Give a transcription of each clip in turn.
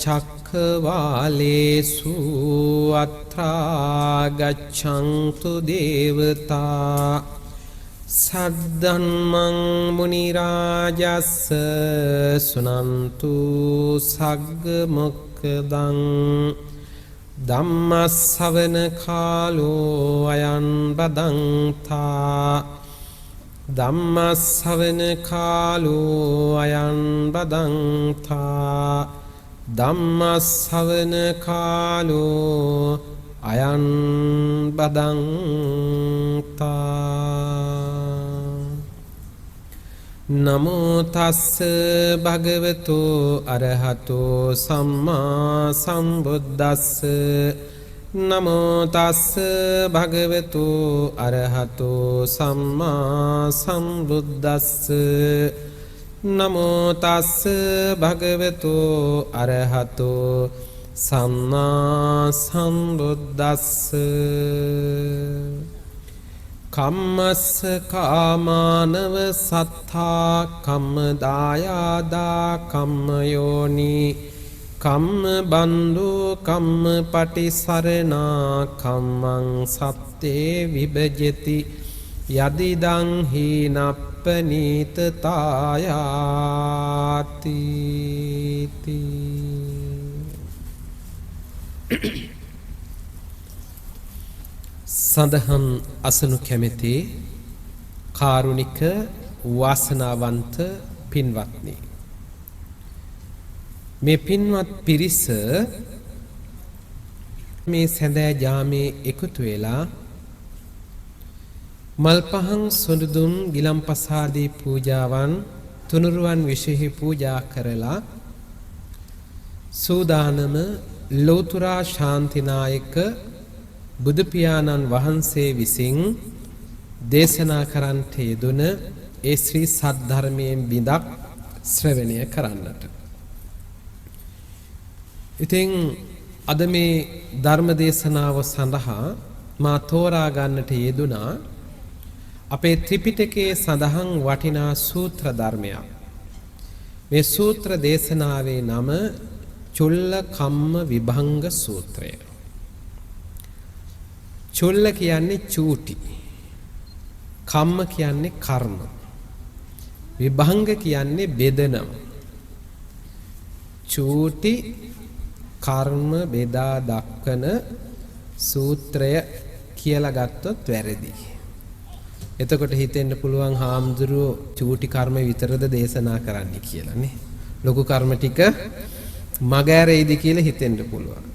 චක්ඛවාලේසු අත්‍රා ගච්ඡන්තු දේවතා සද්දම්මං මුනි රාජස්ස සුනන්තු සග්ග මොක්ඛදං ධම්මස්සවන කාලෝ අයං බදන්තා ධම්මස්සවන කාලෝ අයං බදන්තා ධම්මස්සවන කාලෝ අයං බදන්තා නමෝ තස්ස භගවතු අරහතෝ සම්මා සම්බුද්දස්ස නමෝ තස්ස භගවතු අරහතෝ සම්මා සම්බුද්දස්ස නමෝ තස්ස භගවතු අරහතෝ සම්මා සම්බුද්දස්ස කම්මස්ස කාමානව සත්තා කම්ම දායාදා කම්ම යෝනි කම්ම බන්දු කම්ම පටිසරණා කම්මං සත්තේ විභජති යදිදං හීනප්පනීත තායාති සඳහන් අසනු කැමැති කාරුණික වාසනාවන්ත පින්වත්නි මේ පින්වත් පිරිස මේ සැඳෑ ජාමේ එකතු වෙලා මල්පහන් සොඳුන් ගිලම්පසාදී පූජාවන් තුනුරුවන් විශේෂ පූජා කරලා සූදානම ලෝතුරා ශාන්තිනායක බුදු පියාණන් වහන්සේ විසින් දේශනා කරන්නට යෙදුන ඒ ශ්‍රී සද්ධර්මයෙන් බිඳක් ශ්‍රවණය කරන්නට. ඉතින් අද මේ ධර්ම දේශනාව සඳහා මා තෝරා ගන්නට යෙදුනා අපේ ත්‍රිපිටකයේ සඳහන් වටිනා සූත්‍ර ධර්මයක්. මේ සූත්‍ර දේශනාවේ නම චුල්ල කම්ම විභංග සූත්‍රය. චුල්ල කියන්නේ චූටි. කම්ම කියන්නේ කර්ම. විභංග කියන්නේ බෙදනම. චූටි කර්ම බෙදා දක්වන සූත්‍රය කියලා ගත්තොත් වැරදි. එතකොට හිතෙන්න පුළුවන් හාමුදුරුවෝ චූටි කර්ම විතරද දේශනා කරන්න කියලා නේ. ලොකු කර්ම ටික මගහැරෙයිද කියලා හිතෙන්න පුළුවන්.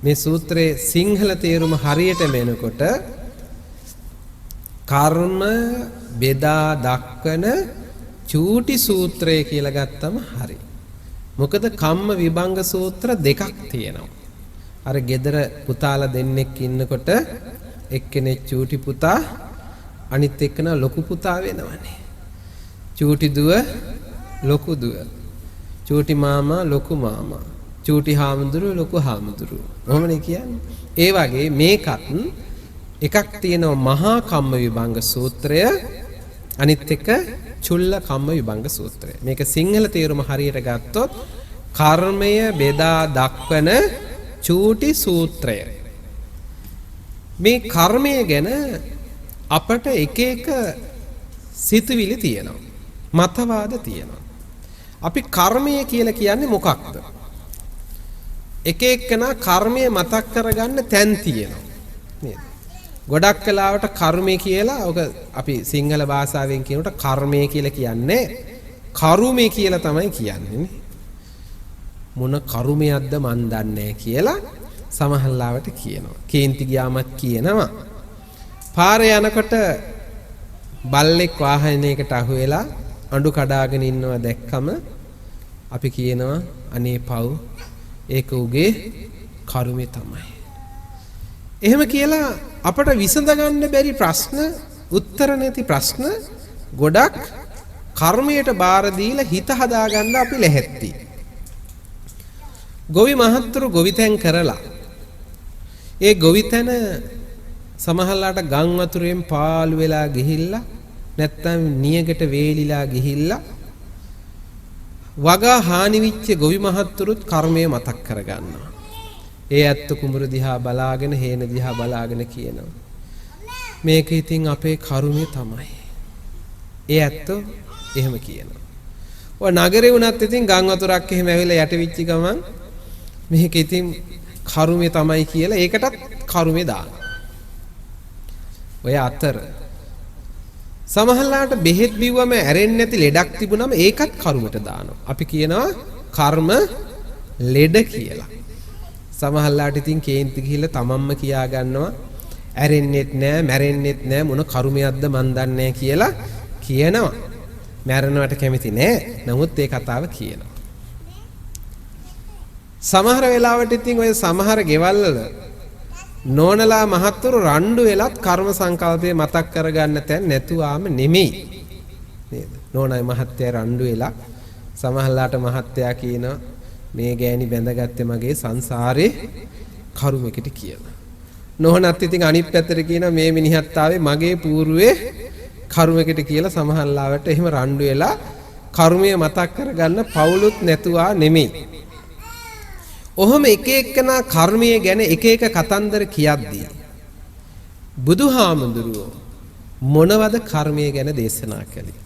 මේ සූත්‍රයේ සිංහල තේරුම හරියටම එනකොට කර්ම බෙදා දක්වන චූටි සූත්‍රය කියලා ගත්තම හරි. මොකද කම්ම විභංග සූත්‍ර දෙකක් තියෙනවා. අර ගෙදර පුතාලා දෙන්නෙක් ඉන්නකොට එක්කෙනෙක් චූටි පුතා අනිත් එක්කෙනා ලොකු පුතා වෙනවනේ. චූටි දුව ලොකු දුව. චූටි මාමා ලොකු මාමා. චූටි හාමුදුරුවෝ ලොකු හාමුදුරුවෝ. කොහොමනේ කියන්නේ? ඒ වගේ මේකත් එකක් තියෙනවා මහා කම්ම විභංග සූත්‍රය අනිත් එක චුල්ල කම්ම විභංග සූත්‍රය. මේක සිංහල තේරුම හරියට ගත්තොත් කර්මය බෙදා දක්වන චූටි සූත්‍රය. මේ කර්මය ගැන අපට එක එක සිතුවිලි තියෙනවා. මතවාද තියෙනවා. අපි කර්මය කියලා කියන්නේ මොකක්ද? එක එක්කෙනා කර්මය මතක් කරගන්න තැන් තියෙනවා. නේද? ගොඩක් කලාවට කර්මය කියලා ඔක අපි සිංහල භාෂාවෙන් කියනකොට කර්මය කියලා කියන්නේ කරුමේ කියලා තමයි කියන්නේ නේ. මොන කරුමයක්ද මන් දන්නේ කියලා සමහරලාවට කියනවා. කේන්ති ගියාමත් කියනවා. පාරේ යනකොට බල්ලෙක් වාහනයකට අහු වෙලා අඬු කඩාගෙන ඉන්නවා දැක්කම අපි කියනවා අනේ පව් ඒක උගේ කරුමේ තමයි. එහෙම කියලා අපට විසඳ ගන්න බැරි ප්‍රශ්න, උත්තර නැති ප්‍රශ්න ගොඩක් කර්මයට බාර දීලා හිත හදාගන්න අපි ලැහැත්ති. ගොවි මහත්තුරු ගොවිතැන් කරලා ඒ ගොවිතැන සමහරලාට ගම් වතුරෙන් පාළු වෙලා ගිහිල්ලා නැත්තම් නියකට වේලිලා ගිහිල්ලා වගා හානි වෙච්ච ගොවි මහත්තුරුත් කර්මය මතක් කරගන්නවා. ඒ ඇත්ත කුඹුර දිහා බලාගෙන හේන දිහා බලාගෙන කියනවා. මේක ඉතින් අපේ කර්මය තමයි. ඒ ඇත්ත එහෙම කියනවා. ඔය නගරේ වුණත් ඉතින් ගම් වතුරක් එහෙම ඇවිල්ලා යට වෙච්ච ගමන් මේක ඉතින් කර්මය තමයි කියලා ඒකටත් කර්මය දානවා. ඔය අතර සමහරලාට බෙහෙත් බිව්වම ඇරෙන්නේ නැති ලෙඩක් තිබුණම ඒකත් කර්මයට දානවා. අපි කියනවා කර්ම ලෙඩ කියලා. සමහරලාට ඉතින් කේන්ති ගිහිල්ලා තමන්ම කියා ගන්නවා ඇරෙන්නෙත් නෑ මැරෙන්නෙත් නෑ මොන කර්මයක්ද මන් දන්නේ කියලා කියනවා. මැරෙනවට කැමති නෑ. නමුත් ඒ කතාව කියනවා. සමහර වෙලාවට ඉතින් ඔය සමහර ගෙවල් වල නෝනලා මහත්තුරු රණ්ඩු වෙලත් කර්ම සංකල්පය මතක් කරගන්න තැන් නැතුවාම නෙමෙයි නේද? නෝනයි මහත්තයා රණ්ඩු වෙලා සමහරලාට මහත්තයා කියනවා මේ ගෑණි බැඳගත්තේ මගේ සංසාරේ කර්මයකට කියලා. නෝනත් ඉතින් අනිත් පැත්තට කියනවා මේ මිනිහත් ආවේ මගේ పూర్වයේ කර්මයකට කියලා සමහරලාවට එහෙම රණ්ඩු වෙලා කර්මය මතක් කරගන්න පවුලුත් නැතුවා නෙමෙයි. ඔහොම එක එක්කනා කර්මය ගැන එක එක කතන්දර කියද්දී බුදුහාමුදුරුවෝ මොනවද කර්මය ගැන දේශනා කළේ?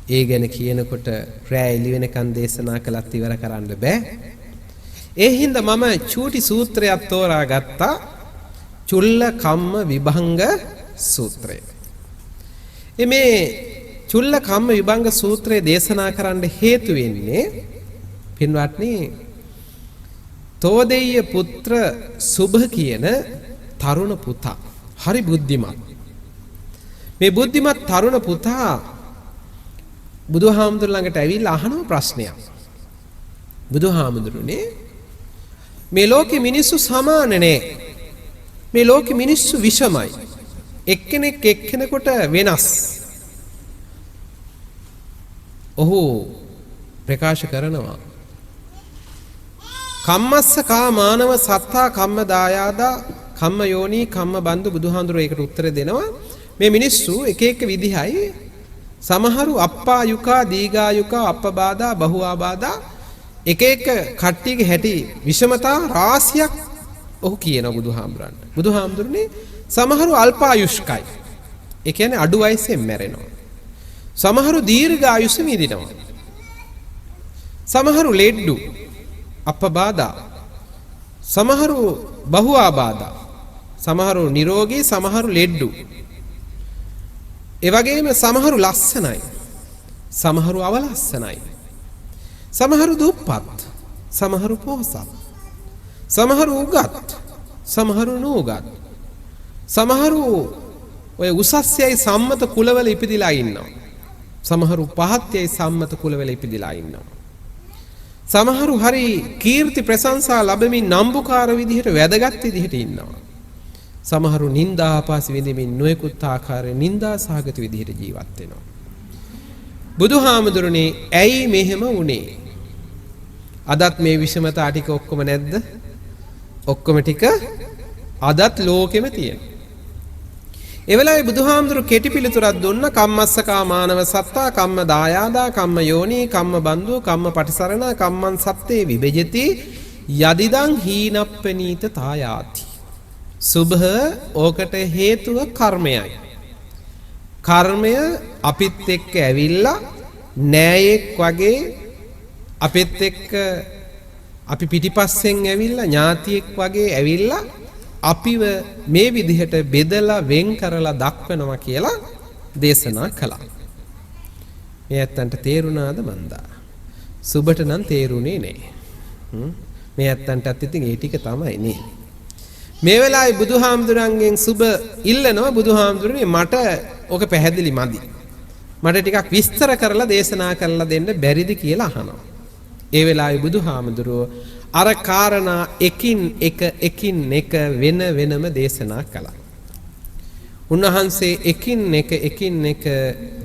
ඒ ගැන කියනකොට රැ එළි වෙනකන් දේශනා කළත් ඉවර කරන්න බෑ. ඒ හින්දා මම චූටි සූත්‍රයක් තෝරා ගත්තා. චුල්ල කම්ම විභංග සූත්‍රය. මේ චුල්ල කම්ම විභංග සූත්‍රය දේශනා කරන්න හේතු වෙන්නේ පින්වත්නි තෝදෙය්‍ය පුත්‍ර සුභ කියන තරුණ පුතා හරි බුද්ධිමත්. මේ බුද්ධිමත් තරුණ පුතා බුදුහාමුදුර ළඟට ඇවිල්ලා අහන ප්‍රශ්නයක්. බුදුහාමුදුරනේ මේ ලෝකෙ මිනිස්සු සමාන නෑ. මේ ලෝකෙ මිනිස්සු විෂමයි. එක්කෙනෙක් එක්කෙනෙකුට වෙනස්. ඔහු ප්‍රකාශ කරනවා කම්මස්ස කා මානව සත්තා කම්ම දායාදා කම්ම යෝනී කම්ම බන්දු බුදුහාඳුරෝ ඒකට උත්තර දෙනවා මේ මිනිස්සු එක එක විදිහයි සමහරු අප්පායුකා දීගායුකා අපබාධා බහුආබාධා එක එක කට්ටියගේ හැටි විෂමතා රාශියක් ඔහු කියන බුදුහාමුදුරනේ සමහරු අල්පායුෂ්කයි ඒ කියන්නේ අඩු වයසෙන් මැරෙනවා සමහරු දීර්ඝායුෂ විඳිනවා සමහරු ලෙඩ්ඩු අපබාධා සමහරු බහුආබාධා සමහරු නිරෝගී සමහරු ලෙඩ්ඩු ඒ වගේම සමහරු ලස්සනයි සමහරු අවලස්සනයි සමහරු දුප්පත් සමහරු පොහොසත් සමහරු උගත් සමහරු නුගත් සමහරු ඔය උසස්යයි සම්මත කුලවල ඉපදිලා ඉන්නවා සමහරු පහත්යයි සම්මත කුලවල ඉපදිලා ඉන්නවා සමහරු හරි කීර්ති ප්‍රශංසා ලැබෙමින් නම්බුකාර විදිහට වැදගත් විදිහට ඉන්නවා සමහරු නිന്ദා ආපාස විඳින්මින් නොයෙකුත් ආකාරයේ නිന്ദා සහගත විදිහට ජීවත් වෙනවා බුදුහාමුදුරනේ ඇයි මෙහෙම වුනේ අදත් මේ විෂමතා ටික ඔක්කොම නැද්ද ඔක්කොම ටික අදත් ලෝකෙම තියෙනවා ඒ වෙලාවේ බුදුහාමුදුරු කෙටි පිළිතුරක් දුන්න කම්මස්සකා මානව සත්තා කම්ම දායාදා කම්ම යෝනී කම්ම බන්දු කම්ම පටිසරණ කම්මං සත්තේ විභජති යදිදං හීනප්පනීත තායාති සුභ ඕකට හේතුව කර්මයයි කර්මය අපිත් එක්ක ඇවිල්ලා නෑයෙක් වගේ අපිත් එක්ක අපි පිටිපස්සෙන් ඇවිල්ලා ඥාතියෙක් වගේ ඇවිල්ලා අපිව මේ විදිහට බෙදලා වෙන් කරලා දක්වනවා කියලා දේශනා කළා. මේ ඇත්තන්ට තේරුණාද මන්දා? සුබට නම් තේරුණේ නෑ. මේ ඇත්තන්ටත් ඉතින් ඒ ටික තමයි නේ. මේ වෙලාවේ බුදුහාමුදුරන්ගෙන් සුබ ඉල්ලනවා බුදුහාමුදුරනේ මට ඔක පැහැදිලි මදි. මට ටිකක් විස්තර කරලා දේශනා කරලා දෙන්න බැරිද කියලා අහනවා. ඒ වෙලාවේ බුදුහාමුදුරෝ අර කාරණා එකින් එක වෙන වෙනම දේශනා කළා. උන්වහන්සේ එකින් එක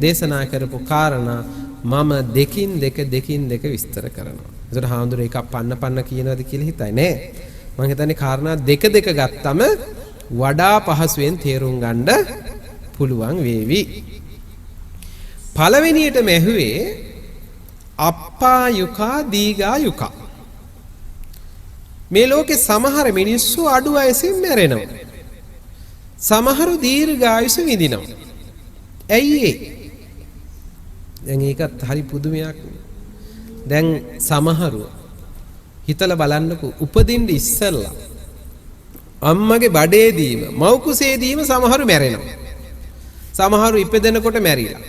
දේශනා කරපු කාරණා මම දෙකින් දෙක විස්තර කරනවා. ඒතර හාමුදුරුවෝ එක පන්න කියනවාද කියලා හිතයි නෑ. මම හිතන්නේ කාරණා දෙක ගත්තම වඩා පහසුවෙන් තේරුම් ගන්න පුළුවන් වේවි. පළවෙනියටම ඇහුවේ අප්පායුකා දීඝායුකා. මේ ලෝකේ සමහර මිනිස්සු අඩු වයසින් මැරෙනවා. සමහරු දීර්ඝායුෂ විඳිනවා. ඇයි ඒ? දැන් ඒකත් හරි පුදුමයක්. දැන් සමහරු හිතලා බලන්නකෝ උපදින්න ඉස්සෙල්ලා අම්මගේ බඩේදීම මව් කුසේදීම සමහරු මැරෙනවා. සමහරු ඉපදෙනකොට මැරිලා.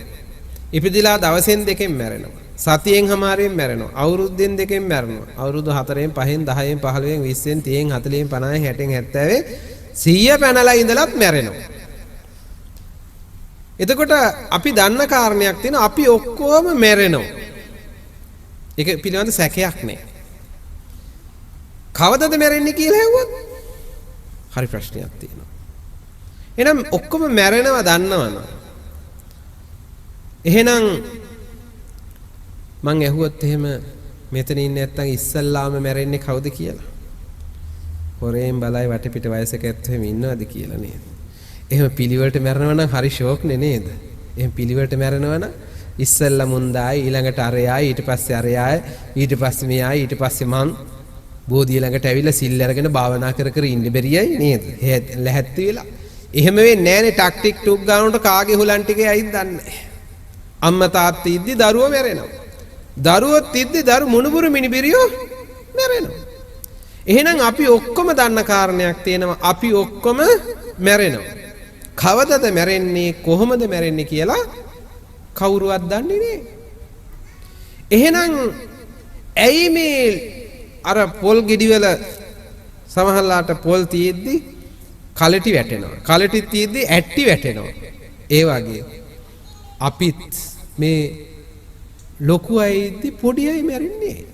ඉපදිලා දවසෙන් දෙකෙන් මැරෙනවා. සතියෙන් හමාරෙන් මැරෙනවා. අවුරුද්දෙන් දෙකෙන් මැරෙනවා. අවුරුදු 4න් 5න් 10න් 15න් 20න් 30න් 40න් 50න් 60න් 70න් 100 පැනලා ඉඳලත් මැරෙනවා. එතකොට අපි දන්න කාරණයක් තියෙනවා අපි ඔක්කොම මැරෙනවා. ඒක පිළිබඳ සැකයක් නැහැ. කවදද මැරෙන්නේ කියලා හෙව්වොත් හරි ප්‍රශ්නයක් තියෙනවා. එහෙනම් ඔක්කොම මැරෙනවා දන්නවනම් එහෙනම් මං ඇහුවොත් එහෙම මෙතන ඉන්නේ නැත්තම් ඉස්සල්ලාම මැරෙන්නේ කවුද කියලා? හොරෙන් බලයි වටපිට වයසක ඇත්තෝ එහෙම ඉන්නවද කියලා නේද? එහෙම පිළිවෙලට මැරෙනවා නම් හරි ෂෝක්නේ නේද? එහෙම පිළිවෙලට මැරෙනවා නම් ඉස්සල්ලා මුන්දායි ඊළඟට අරයයි ඊට පස්සේ අරයයි ඊට පස්සේ මෙයයි ඊට පස්සේ මං බෝධිය ළඟට ඇවිල්ලා සිල් අරගෙන භාවනා කර කර ඉන්න බැරියයි නේද? ලැහැත්ති වෙලා. එහෙම වෙන්නේ නැහනේ ටක් ටික් ටුක් ගානට කාගේ හුලන් ටිකේ අයිත් දන්නේ නැහැ. අම්මා තාත්තා ඉද්දි දරුවෝ මැරෙනවා. දරුවොත් ඉද්දි දරු මුණුබුරු මිනිබිරියෝ මැරෙනවා. එහෙනම් අපි ඔක්කොම දන්න කාරණයක් තියෙනවා අපි ඔක්කොම මැරෙනවා. කවදද මැරෙන්නේ කොහොමද මැරෙන්නේ කියලා කවුරුවත් දන්නේ නැහැ. එහෙනම් ඇයි මේ අර පොල් ගෙඩිවල සමහරලාට පොල් තියෙද්දි කලටි වැටෙනවා. කලටි තියෙද්දි ඇට්ටි වැටෙනවා. ඒ වගේ අපිත් මේ ලොකු අයද්දි පොඩි අය මැරෙන්නේ.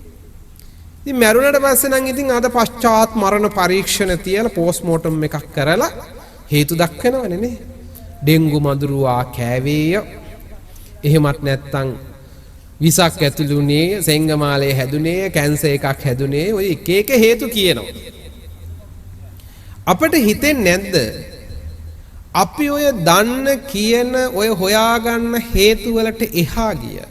ඉතින් මැරුණට පස්සේ නම් ඉතින් අද පශ්චාත් මරණ පරීක්ෂණ තියලා පෝස්ට්මෝටම් එකක් කරලා හේතු දක්වනවනේ නේ. ඩෙන්ගු මදුරුවා කෑවේය. එහෙමත් නැත්නම් විසක් ඇතුළුනේ, සෙංගමාලේ හැදුනේ, කැන්සර් එකක් හැදුනේ, ඔය එක එක හේතු කියනවා. අපිට හිතෙන්නේ නැද්ද? අපි ඔය දන්න කියන ඔය හොයාගන්න හේතු වලට එහා ගිය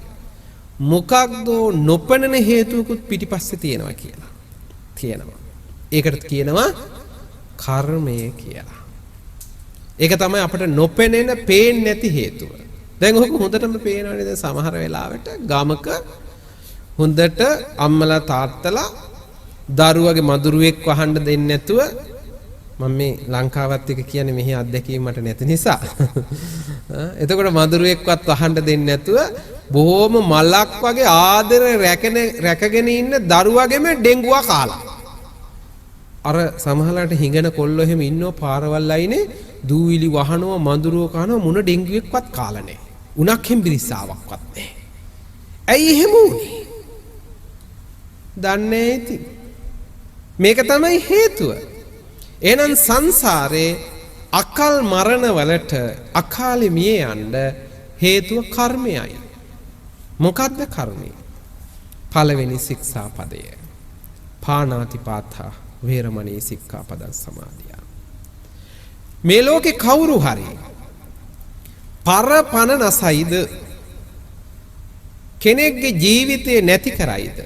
මොකක්ද නොපෙනෙන හේතුකුත් පිටිපස්සේ තියෙනවා කියලා. තියෙනවා. ඒකට කියනවා කර්මය කියලා. ඒක තමයි අපිට නොපෙනෙන, පේන්නේ නැති හේතුව. දැන් ඔක හොඳටම පේනවනේ දැන් සමහර වෙලාවට ගමක හොඳට අම්මලා තාත්තලා දරුවගේ මදුරුවෙක් වහන්න දෙන්නේ නැතුව මම මේ ලංකාවත් එක කියන්නේ මෙහි අත්දැකීම් මට නැති නිසා. එතකොට මදුරුවෙක්වත් වහන්න දෙන්නේ නැතුව බොහොම මලක් වගේ ආදර රැකගෙන ඉන්න දරුවගෙම ඩෙන්ගුවා කාලා. අර සමහරලාට හිඟන කොල්ලෝ එහෙම ඉන්නව පාරවල් අයිනේ දූවිලි වහනවා මදුරුව කනවා මුණ ඩෙන්ගුවෙක්වත් කාලා නැහැ. උණක් හෙම්බිරිස්සාවක්වත් නැහැ. ඇයි එහෙම උනේ? දන්නේ ඉතින්. මේක තමයි හේතුව. එහෙනම් සංසාරේ අකල් මරණ වලට අකාලේ මිය යන්න හේතුව කර්මයයි. මොකද්ද කර්මය? පළවෙනි ශික්ෂාපදය. පාණාතිපාතා වේරමණී සික්ඛාපදං සමාදියා. මේ ලෝකේ කවුරු හරි පරපණ නසයිද කෙනෙක්ගේ ජීවිතේ නැති කරයිද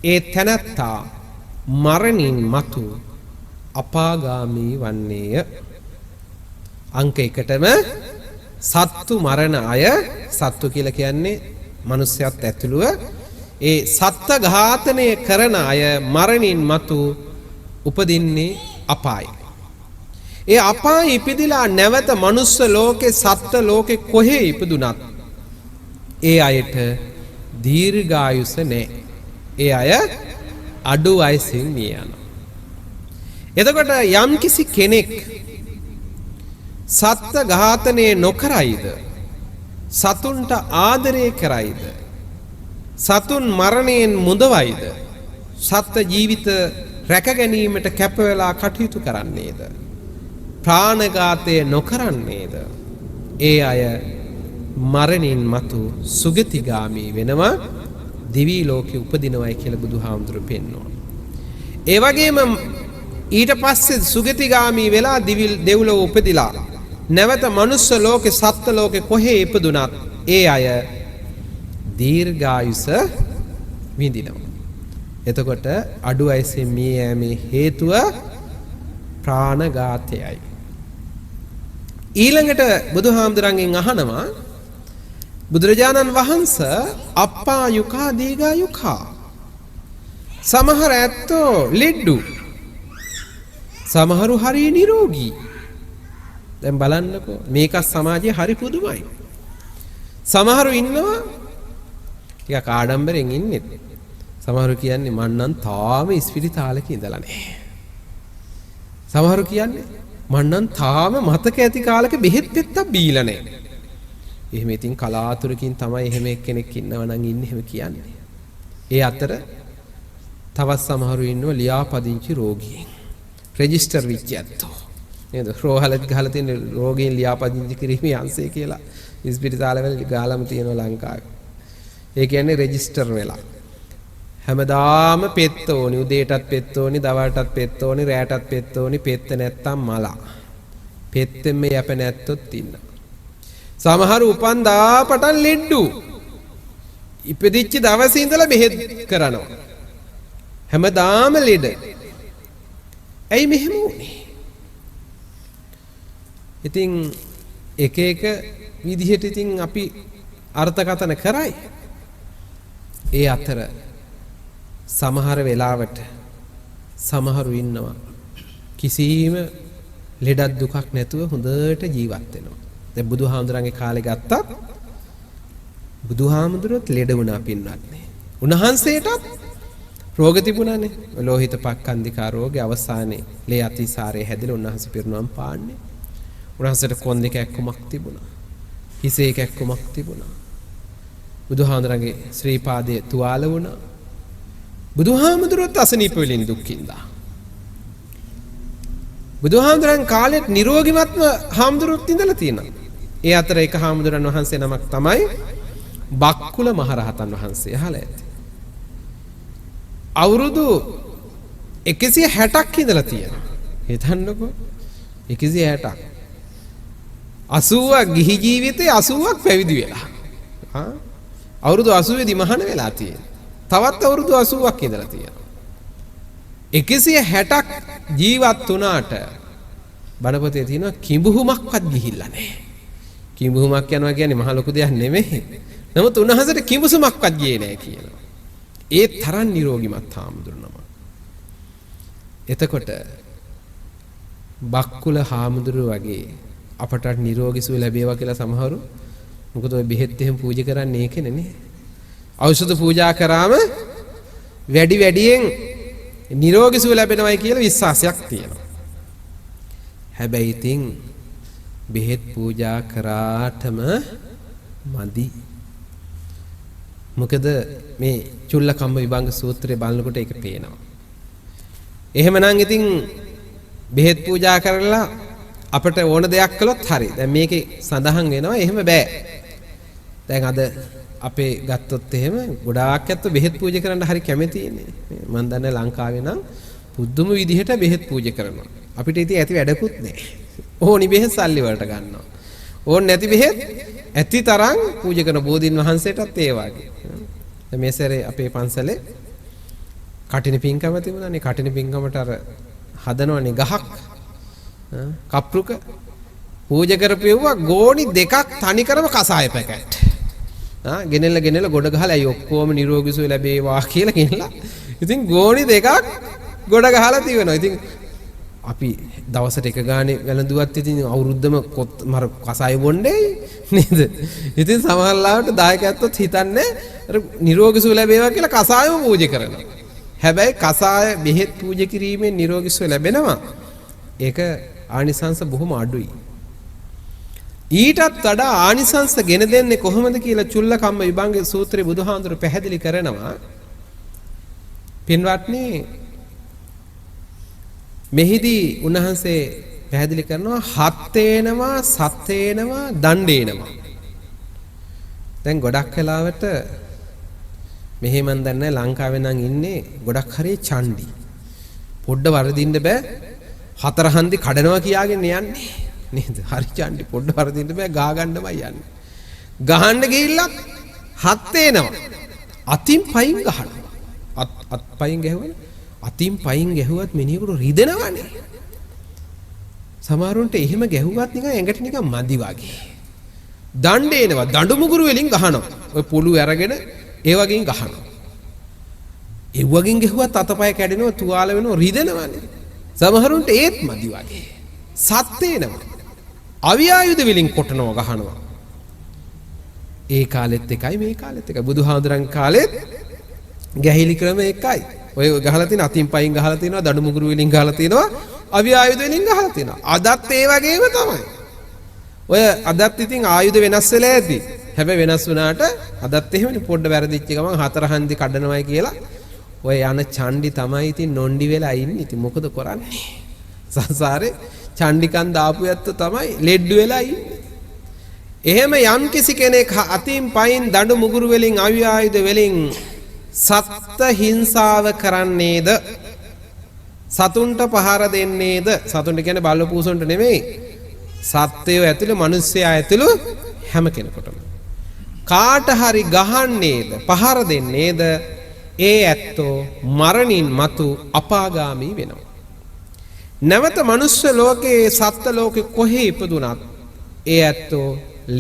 ඒ තැනැත්තා මරණින් මතු අපාගාමී වන්නේය. අංක 1ටම සත්තු මරණ අය, සත්තු කියලා කියන්නේ මනුස්සයත් ඇතුළුව, ඒ සත්ත්ව ඝාතනය කරන අය මරණින් මතු උපදින්නේ අපායේ. ඒ අපායේ ඉපදිලා නැවත මනුස්ස ලෝකේ සත්ත්ව ලෝකේ කොහේ ඉපදුනත් ඒ අයට දීර්ඝායුෂ නැහැ. ඒ අය අඩු වයසින් මිය යනවා. එතකොට යම් කිසි කෙනෙක් සත්ත්ව ඝාතනය නොකරයිද, සතුන්ට ආදරය කරයිද, සතුන් මරණයෙන් මුදවයිද, සත්ත්ව ජීවිත රැක ගැනීමට කැප වෙලා කටයුතු කරන්නේද, ප්‍රාණඝාතය නොකරන්නේද, ඒ අය මරණින් මතු සුගතිගාමී වෙනවා, දිවි ලෝකෙ උපදිනවයි කියලා බුදුහාමුදුරුවෝ පෙන්වනවා. ඒ වගේම ඊට පස්සේ සුගතිගාමී වෙලා දෙව්ලොව උපදිලා නැවත මනුස්ස ලෝකේ සත්ත්ව ලෝකේ කොහේ ඉපදුනත් ඒ අය දීර්ඝායුෂ විඳිනවා. එතකොට අඩු වයසේ මිය යෑමේ හේතුව ප්‍රාණඝාතයයි. ඊළඟට බුදුහාමුදුරන්ගෙන් අහනවා බුදුරජාණන් වහන්සේ අප්පා යුකා දීගා යුකා සමහර ඇත්තෝ ලෙඩ්ඩු සමහරු හරි නිරෝගී. දැන් බලන්නකෝ මේක සමාජයේ හරි පුදුමයි. සමහරු ඉන්නවා ටිකක් ආඩම්බරෙන් ඉන්නේ. සමහරු කියන්නේ මං නම් තාම ඉස්පිරිතාලෙක ඉඳලා නැහැ. සමහරු කියන්නේ මං නම් තාම මතක ඇති කාලෙක බෙහෙත් පෙත්තක් බීලා නැහැ. එහෙම ඉතින් කලාතුරකින් තමයි එහෙම එක්කෙනෙක් ඉන්නවා නම් ඉන්නේ එහෙම කියන්නේ. ඒ අතර තවත් සමහරු ඉන්නවා ලියාපදිංචි රෝගීන්. රෙජිස්ටර් වෙච්ච ඇත්තෝ. නේද? රෝහලට ගහලා තියෙන රෝගීන් ලියාපදිංචි කිරීමේ අංශය කියලා ඉස්පිරිතාලවල ගාලම තියෙනවා ලංකාවේ. ඒ කියන්නේ රෙජිස්ටර් වෙලා. හැමදාම පෙත්ත ඕනි, උදේටත් පෙත්ත ඕනි, දවල්ටත් පෙත්ත ඕනි, රැටත් පෙත්ත ඕනි, පෙත්ත නැත්තම් මල. පෙත්තෙන් මේ යැප නැත්තොත් ඉන්නවා. සමහර උපන් දා පටන් ලෙඩ්ඩු. ඉපදිච්ච දවසේ ඉඳලා බෙහෙත් කරනවා. හැමදාම ලෙඩ. ඇයි මෙහෙම වුනේ? ඉතින් එක එක විදිහට ඉතින් අපි අර්ථකථන කරයි. ඒ අතර සමහර වෙලාවට සමහරු ඉන්නවා කිසිම ලෙඩක් දුකක් නැතුව හොඳට ජීවත් වෙනවා. දැන් බුදුහාමුදුරන්ගේ කාලේ ගත්තත් බුදුහාමුදුරුවොත් ලෙඩ වුණා පින්වත්නි. උන්වහන්සේටත් රෝග තිබුණානේ. ලෝහිත පක්ඛන්දිකා රෝගේ අවසානයේ ලේ අතිසාරයේ හැදිලා උන්වහන්සේ පිරිනුවම් පාන්නේ. උන්වහන්සේට කොන් දෙක එක්කමක් තිබුණා. හිසේ එක්කමක් තිබුණා. බුදුහාමුදුරන්ගේ ශ්‍රී පාදයේ තුවාල වුණා. බුදුහාමුදුරුවොත් අසනීප වලින් දුක් විඳා. බුදුහාමුදුරන් කාලෙත් නිරෝගිමත්ම හාමුදුරුවොත් ඉඳලා තියෙනවා. ඒ අතර එක හාමුදුරන් වහන්සේ නමක් තමයි බක්කුල මහරහතන් වහන්සේ. අහලා ඇති. අවුරුදු 160ක් ඉඳලා තියෙනවා. හිතන්නකෝ 160ක්. 80ක් ගිහි ජීවිතේ 80ක් පැවිදි වෙලා. අවුරුදු 80 දී මහාන වෙලා තියෙනවා. තවත් අවුරුදු 80ක් ඉඳලා තියෙනවා. 160ක් ජීවත් වුණාට බණපොතේ තියෙනවා කිඹුහුමක්වත් ගිහිල්ලා නැහැ. කිඹුහුමක් යනවා කියන්නේ මහ ලොකු දෙයක් නෙමෙයි. නමුත් උන්වහන්සේට කිඹුසුමක්වත් ගියේ නැහැ කියනවා. ඒ තරම් නිරෝගිමත් හාමුදුරුවෝ. එතකොට බක්කුල හාමුදුරුවෝ වගේ අපට නිරෝගී සුව ලැබේවා කියලා සමහරු මොකද ඔය බෙහෙත් එහෙම පූජා කරන්නේ ඒකනේ නේ. ඖෂධ පූජා කරාම වැඩියෙන් නිරෝගී සුව ලැබෙනවයි කියලා විශ්වාසයක් තියෙනවා. හැබැයි ඉතින් බෙහෙත් පූජා කරාටම මදි. මොකද මේ චුල්ලකම්ම විභංග සූත්‍රය බලනකොට ඒක පේනවා. එහෙමනම් ඉතින් බෙහෙත් පූජා කරලා අපට ඕන දෙයක් කළොත් හරි. දැන් මේකේ සඳහන් වෙනවා එහෙම බෑ. දැන් අද අපේ ගත්තොත් එහෙම ගොඩාක් ඇත්ත බෙහෙත් පූජා කරන්න හරි කැමතිනේ. මම දන්නේ ලංකාවේ නම් පුදුම විදිහට බෙහෙත් පූජා කරනවා. අපිට ඉතින් ඇති වැඩකුත් නැහැ. ඕනි බෙහෙත් සල්ලි වලට ගන්නවා. ඕන නැති බෙහෙත් ඇති තරම් පූජා කරන බෝධීන් වහන්සේටත් ඒ වගේ. දැන් මේ සැරේ අපේ පන්සලේ කටින පින්කම තිබුණානේ. කටින පින්කමට අර හදනවනේ ගහක්. කප්රුක පූජා කරපෙව්වා ගෝණි දෙකක් තනි කරම කසාය පැකට්. ගෙනෙල්ල ගොඩ ගහලා අය ඔක්කොම නිරෝගී සුව ලැබේවා කියලා ගෙනලා ඉතින් ගෝණි දෙකක් ගොඩ ගහලා තියෙනවා. ඉතින් අපි දවසට එක ගානේ වැළඳුවත් ඉතින් අවුරුද්දම මර කසාය බොන්නේ නේද? ඉතින් සමහරවිට දායකයන්වත් හිතන්නේ අර නිරෝගී සුව ලැබේවා කියලා කසායම පූජා කරනවා. හැබැයි කසාය බෙහෙත් පූජා කිරීමෙන් නිරෝගී සුව ලැබෙනවා. ඒක ආනිසංස බොහොම අඩුයි. ඊටත් වඩා ආනිසංස ගෙන දෙන්නේ කොහොමද කියලා චුල්ලකම්ම විභංග සූත්‍රයේ බුදුහාඳුර පැහැදිලි කරනවා. පින්වත්නි මෙහිදී උන්වහන්සේ පැහැදිලි කරනවා හත් වෙනවා සත් වෙනවා දණ්ඩේනවා. දැන් ගොඩක් වෙලාවට මෙහෙ මන් දන්නේ ලංකාවේ නම් ඉන්නේ ගොඩක් හරිය චණ්ඩි. පොඩ්ඩ වරදින්න බෑ. හතර හන්දි කඩනවා කියාගෙන යන්නේ නේද? හරි චණ්ඩි පොඩ්ඩ වරදින්න බෑ ගා ගන්නමයි යන්නේ. ගහන්න ගිහිල්ලා හත් වෙනවා. අතින් පයින් ගහනවා. අත් පයින් ගැහුවනේ. අතින් පයින් ගැහුවත් මිනිහෙකුට රිදෙනවනේ. සමහරුන්ට එහෙම ගැහුවත් නිකන් ඇඟට නිකන් මදි වගේ. දණ්ඩ එනවා. දඬු මුගුරු වලින් ගහනවා. ඔය පොළු අරගෙන ඒ වගේන් ගහනවා. ඒ වගේන් ගැහුවත් අතපය කැඩෙනවා, තුවාල වෙනවා, රිදෙනවනේ. සමහරුන්ට ඒත් මදි වගේ. සත් එනවා. අවියායුධ වලින් කොටනවා, ගහනවා. ඒ කාලෙත් එකයි මේ කාලෙත් එකයි. බුදුහාමුදුරන් කාලෙත් ගැහිලි ක්‍රම එකයි. ඔය ගහලා තියෙන අතින් පයින් ගහලා තියෙනවා, දඬු මුගුරු වලින් ගහලා තියෙනවා, අවියායුධ වලින් ගහලා තියෙනවා. අදත් ඒ වගේම තමයි. ඔය අදත් ඉතින් ආයුධ වෙනස් වෙලා ඇති. හැබැයි වෙනස් වුණාට අදත් එහෙමනේ පොඩ්ඩ වැරදිච්ච ගමන් හතර හන්දි කඩනවයි කියලා ඔය යන චණ්ඩි තමයි ඉතින් නොණ්ඩි වෙලා ඉන්නේ. ඉතින් මොකද කරන්නේ? සංසාරේ චණ්ඩිකන් දාපු ඇත්ත තමයි ලෙඩ්ඩු වෙලා ඉන්නේ. එහෙම යම් කිසි කෙනෙක් අතින් පයින් දඬු මුගුරු වලින් අවියායුධ වලින් සත්ත්ව හිංසාව කරන්නේද? සතුන්ට පහර දෙන්නේද? සතුන්ට කියන්නේ බල්ල පූසොන්ට නෙමෙයි. සත්වයෝ ඇතුළු මිනිස්සයා ඇතුළු හැම කෙනෙකුටම. කාට හරි ගහන්නේද? පහර දෙන්නේද? ඒ ඇත්තෝ මරණින් මතු අපාගාමී වෙනවා. නැවත මනුෂ්‍ය ලෝකේ සත්ත්ව ලෝකේ කොහේ ඉපදුනත් ඒ ඇත්තෝ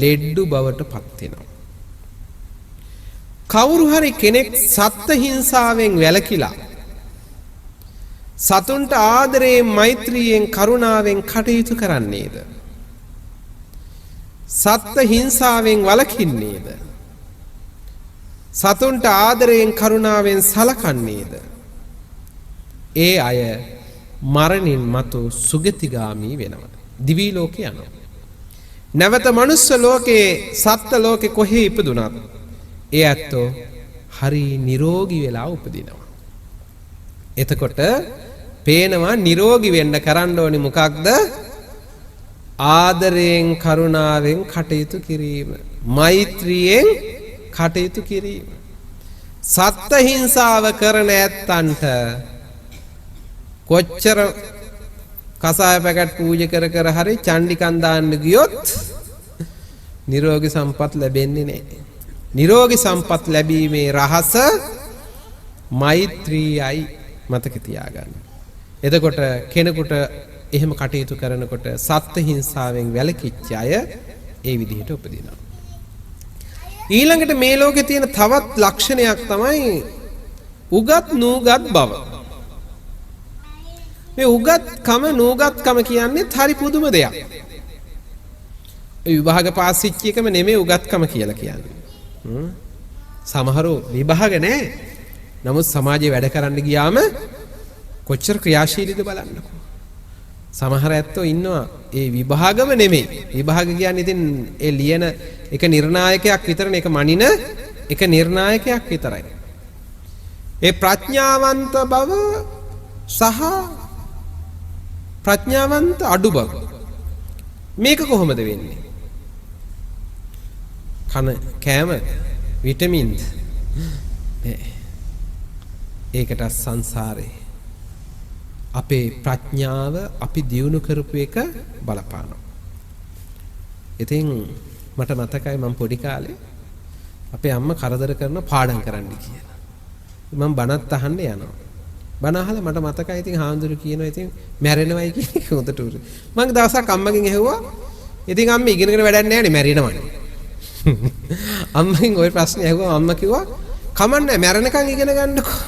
ලෙඩ්ඩු බවට පත් වෙනවා. කවුරු හරි කෙනෙක් සත්ත්ව හිංසාවෙන් වැළකීලා සතුන්ට ආදරයෙන්, මෛත්‍රියෙන්, කරුණාවෙන් කටයුතු කරන්නේද? සත්ත්ව හිංසාවෙන් වළකින්නේද? සතුන්ට ආදරයෙන්, කරුණාවෙන් සලකන්නේද? ඒ අය මරණින් මතු සුගතිගාමී වෙනවා. දිවි ලෝකේ යනවා. නැවත මනුස්ස ලෝකේ, සත්ත්ව ලෝකේ කොහේ ඉපදුනත් ඒ ඇත්තෝ හරි නිරෝගී වෙලා උපදිනවා. එතකොට පේනවා නිරෝගී වෙන්න කරන්න ඕනේ මොකක්ද? ආදරයෙන්, කරුණාවෙන් කටයුතු කිරීම, මෛත්‍රියෙන් කටයුතු කිරීම. සත්ත්ව හිංසාව කරන ඇත්තන්ට කොච්චර කසාය පැකට් පූජා කර කර හරි චණ්ඩිකන් දාන්න ගියොත් නිරෝගී සම්පත් ලැබෙන්නේ නැහැ. නිරෝගී සම්පත් ලැබීමේ රහස මෛත්‍රියයි. මතක තියාගන්න. එතකොට කෙනෙකුට එහෙම කටයුතු කරනකොට සත්ත්ව හිංසාවෙන් වැළකීච්ච අය ඒ විදිහට උපදිනවා. ඊළඟට මේ ලෝකේ තියෙන තවත් ලක්ෂණයක් තමයි උගත් නූගත් බව. මේ උගත්කම නූගත්කම කියන්නේ හරි පුදුම දෙයක්. ඒ විභාග පාස් වෙච්ච එකම නෙමෙයි උගත්කම කියලා කියන්නේ. සමහරව විභාග නැහැ. නමුත් සමාජයේ වැඩ කරන්න ගියාම කොච්චර ක්‍රියාශීලීද බලන්නකෝ. සමහර ඇත්තෝ ඉන්නවා ඒ විභාගම නෙමෙයි. විභාග කියන්නේ ඉතින් ඒ ලියන එක නිර්ණායකයක් විතරනේ, ඒක මනින එක නිර්ණායකයක් විතරයි. ඒ ප්‍රඥාවන්ත බව සහ ප්‍රඥාවන්ත අඩු බව මේක කොහොමද වෙන්නේ? කන කෑම විටමින්ද? ඒකට සංසාරේ අපේ ප්‍රඥාව අපි දියුණු කරපු එක බලපානවා. ඉතින් මට මතකයි මම පොඩි කාලේ අපේ අම්මා කරදර කරන පාඩම් කරන්න කියලා. මම බණත් අහන්න යනවා. බණ අහලා මට මතකයි ඉතින් හාමුදුරු කියනවා ඉතින් මැරෙනවයි කියන එක හොඳට උරු. මම දවසක් අම්මගෙන් ඇහුවා ඉතින් අම්මා ඉගෙනගෙන වැඩක් නැහැ නේ මැරෙනවනේ. අම්මගෙන් ওই ප්‍රශ්නේ ඇහුවා. අම්මා කිව්වා කමන්නේ මැරෙනකන් ඉගෙන ගන්නකෝ.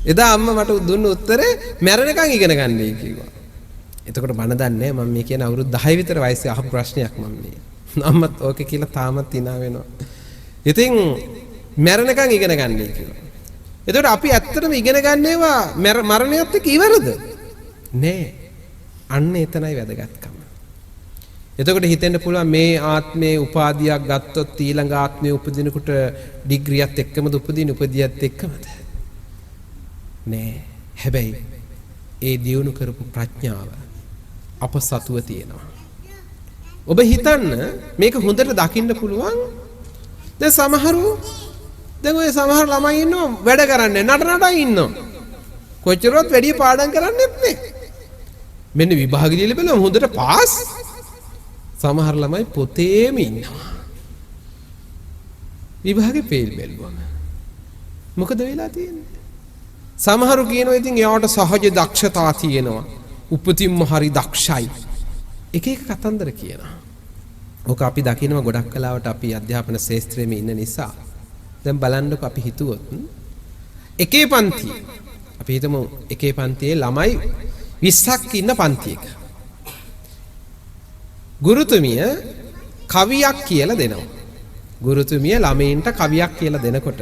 එදා අම්මා මට දුන්න උත්තරේ මැරෙනකන් ඉගෙන ගන්නයි කිව්වා. එතකොට බණ දන්නේ මම මේ කියන අවුරුදු 10 විතර වයසේ අහපු ප්‍රශ්නයක් මම මේ. අම්මත් ඕකේ කියලා තාමත් hina වෙනවා. ඉතින් මැරෙනකන් ඉගෙන ගන්නයි කිව්වා. එතකොට අපි ඇත්තටම ඉගෙන ගන්නේවා මරණයත් එක්ක ඉවරද? නෑ. අන්න එතනයි වැදගත්කම. එතකොට හිතෙන්න පුළුවන් මේ ආත්මේ උපාධියක් ගත්තොත් ඊළඟ ආත්මේ උපදිනකොට ඩිග්‍රියත් එක්කමද උපදින උපදියත් එක්කමද? නෑ. හැබැයි ඒ දියුණු කරපු ප්‍රඥාව අප සතුව තියෙනවා. ඔබ හිතන්න මේක හොඳට දකින්න පුළුවන්. දැන් දැන් ඔය සමහර ළමයි ඉන්නවා වැඩ කරන්නේ නට ඉන්නවා. කොච්චරවත් වැඩි පාඩම් කරන්නේත් නෑ. මෙන්න විභාගෙ දීලා බලමු හොඳට පාස්. සමහර ළමයි පොතේම ඉන්නවා. විභාගෙ ෆේල් බැලුවම. මොකද වෙලා තියෙන්නේ? සමහරු කියනවා ඉතින් එයාට සහජ දක්ෂතා තියෙනවා. උපතින්ම හරි දක්ෂයි. එක එක කතන්දර කියනවා. ඕක අපි දකිනවා ගොඩක් කලාවට අපි අධ්‍යාපන ශාස්ත්‍රයේ ඉන්න නිසා. දැන් බලන්නකො අපි හිතුවොත් එකේ පන්තිය අපි හිතමු එකේ පන්තියේ ළමයි 20ක් ඉන්න පන්තියක. ගුරුතුමිය කවියක් කියලා දෙනවා. ගුරුතුමිය ළමයින්ට කවියක් කියලා දෙනකොට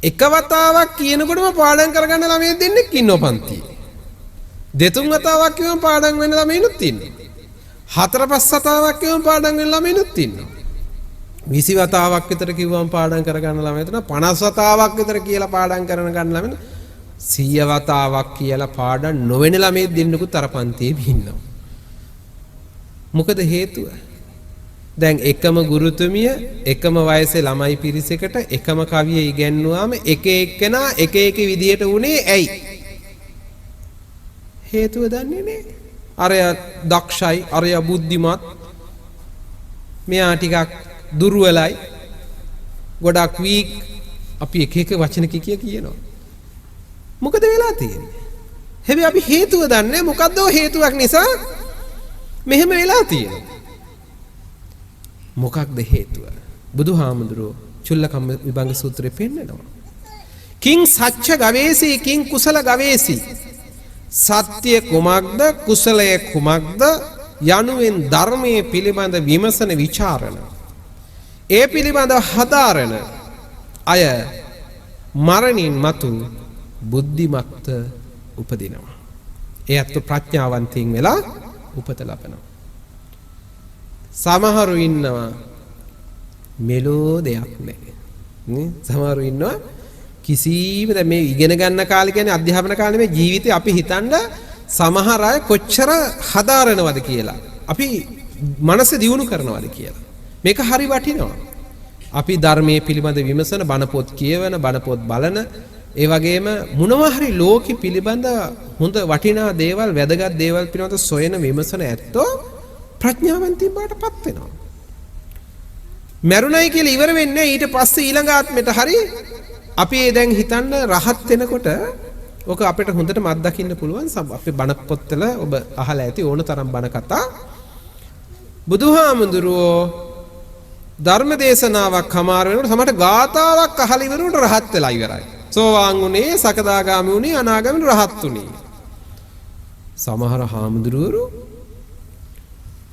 එක වතාවක් කියනකොටම පාඩම් කරගන්න ළමයි දෙන්නෙක් ඉන්නව පන්තියේ. දෙතුන් වතාවක් කියවම පාඩම් වෙන ළමයිනුත් ඉන්නවා. හතර පහ වතාවක් කියවම පාඩම් වෙන ළමයිනුත් ඉන්නවා. 20 වතාවක් විතර කිව්වම පාඩම් කරගන්න ළමයි හිටන 50 වතාවක් විතර කියලා පාඩම් කරන ගන්න ළමයි 100 වතාවක් කියලා පාඩම් නොවන ළමයි දෙන්නෙකුත් අර පන්තියේ ඉන්නවා. මොකද හේතුව? දැන් එකම ගුරුතුමිය එකම වයසේ ළමයි පිරිසකට එකම කවිය ඉගෙනුවාම එක එක්කෙනා එක එක විදියට උනේ ඇයි? හේතුව දන්නේ නැහැ. අරයා දක්ෂයි, අරයා බුද්ධිමත්, මෙයා ටිකක් දුර්වලයි, ගොඩක් වීක්. අපි එක එක වචන කියනවා. මොකද වෙලා තියෙන්නේ? හැබැයි අපි හේතුව දන්නේ මොකද්ද? හේතුවක් නිසා මෙහෙම වෙලා තියෙනවා. මොකක්ද හේතුව? බුදුහාමුදුරුවෝ චුල්ලකම්ම විභංග සූත්‍රයේ පෙන්නනවා. කිං සච්ච ගවේසී කිං කුසල ගවේසී. සත්‍ය කුමක්ද කුසලය කුමක්ද යනුවෙන් ධර්මයේ පිළිබඳ විමසන විචාරණ. ඒ පිළිබඳව හදාරන අය මරණින් මතු බුද්ධිමත් උපදිනවා. ඒ අත් ප්‍රඥාවන්තයින් වෙලා උපත ලබනවා. සමහරු ඉන්නවා මෙලෝ දෙයක් නැහැ. නේ? සමහරු ඉන්නවා කිසිම දැන් මේ ඉගෙන ගන්න කාලේ කියන්නේ අධ්‍යාපන කාලේ මේ ජීවිතේ අපි හිතන්න සමහර අය කොච්චර හදාරනවද කියලා. අපි මනස දියුණු කරනවද කියලා. මේක හරි වටිනවා. අපි ධර්මයේ පිළිබඳ විමසන බණ පොත් කියවන බණ පොත් බලන ඒ වගේම මොනවා හරි ලෝකෙ පිළිබඳ හොඳ වටිනා දේවල් වැදගත් දේවල් පිළිබඳ සොයන විමසන ඇත්තෝ ප්‍රඥාවන්තයින් බාටපත් වෙනවා. මරුණයි කියලා ඉවර වෙන්නේ ඊට පස්සේ ඊළඟ ආත්මෙට හරි අපි දැන් හිතන්න රහත් වෙනකොට ඕක අපිට හොඳට මත් දකින්න පුළුවන්. අපි බණ පොත්වල ඔබ අහලා ඇති ඕන තරම් බණ කතා. බුදුහාමුදුරුවෝ ධර්ම දේශනාවක් හමාර වෙනකොට සමහරට ගාතාවක් අහලා ඉවරනකොට රහත් වෙලා ඉවරයි. සෝවාන් උනේ, සකදාගාමි උනේ, අනාගාමි රහත් උනේ. සමහර හාමුදුරුවෝ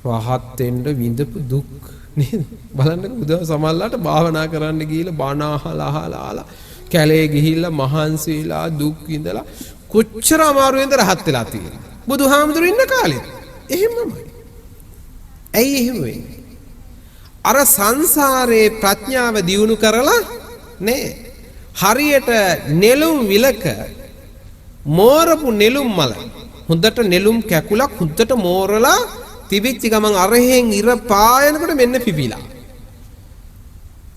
රහත් වෙන්න විඳපු දුක් නේද? බලන්නකෝ බුදුහාම සමහරලාට භාවනා කරන්න ගිහිල්ලා බණ අහලා කැලේ ගිහිල්ලා මහන්සි වෙලා දුක් විඳලා කොච්චර අමාරුවෙන්ද රහත් වෙලා තියෙන්නේ. බුදුහාමුදුරුවෝ ඉන්න කාලෙත් එහෙමමයි. ඇයි එහෙම වෙන්නේ? අර සංසාරේ ප්‍රඥාව දියුණු කරලා නේ හරියට නෙළුම් විලක මෝරපු නෙළුම් මල හොඳට නෙළුම් කැකුලක් හොඳට මෝරලා තිබිච්ච ගමන් අරහෙන් ඉර පායනකොට මෙන්න පිපිලා.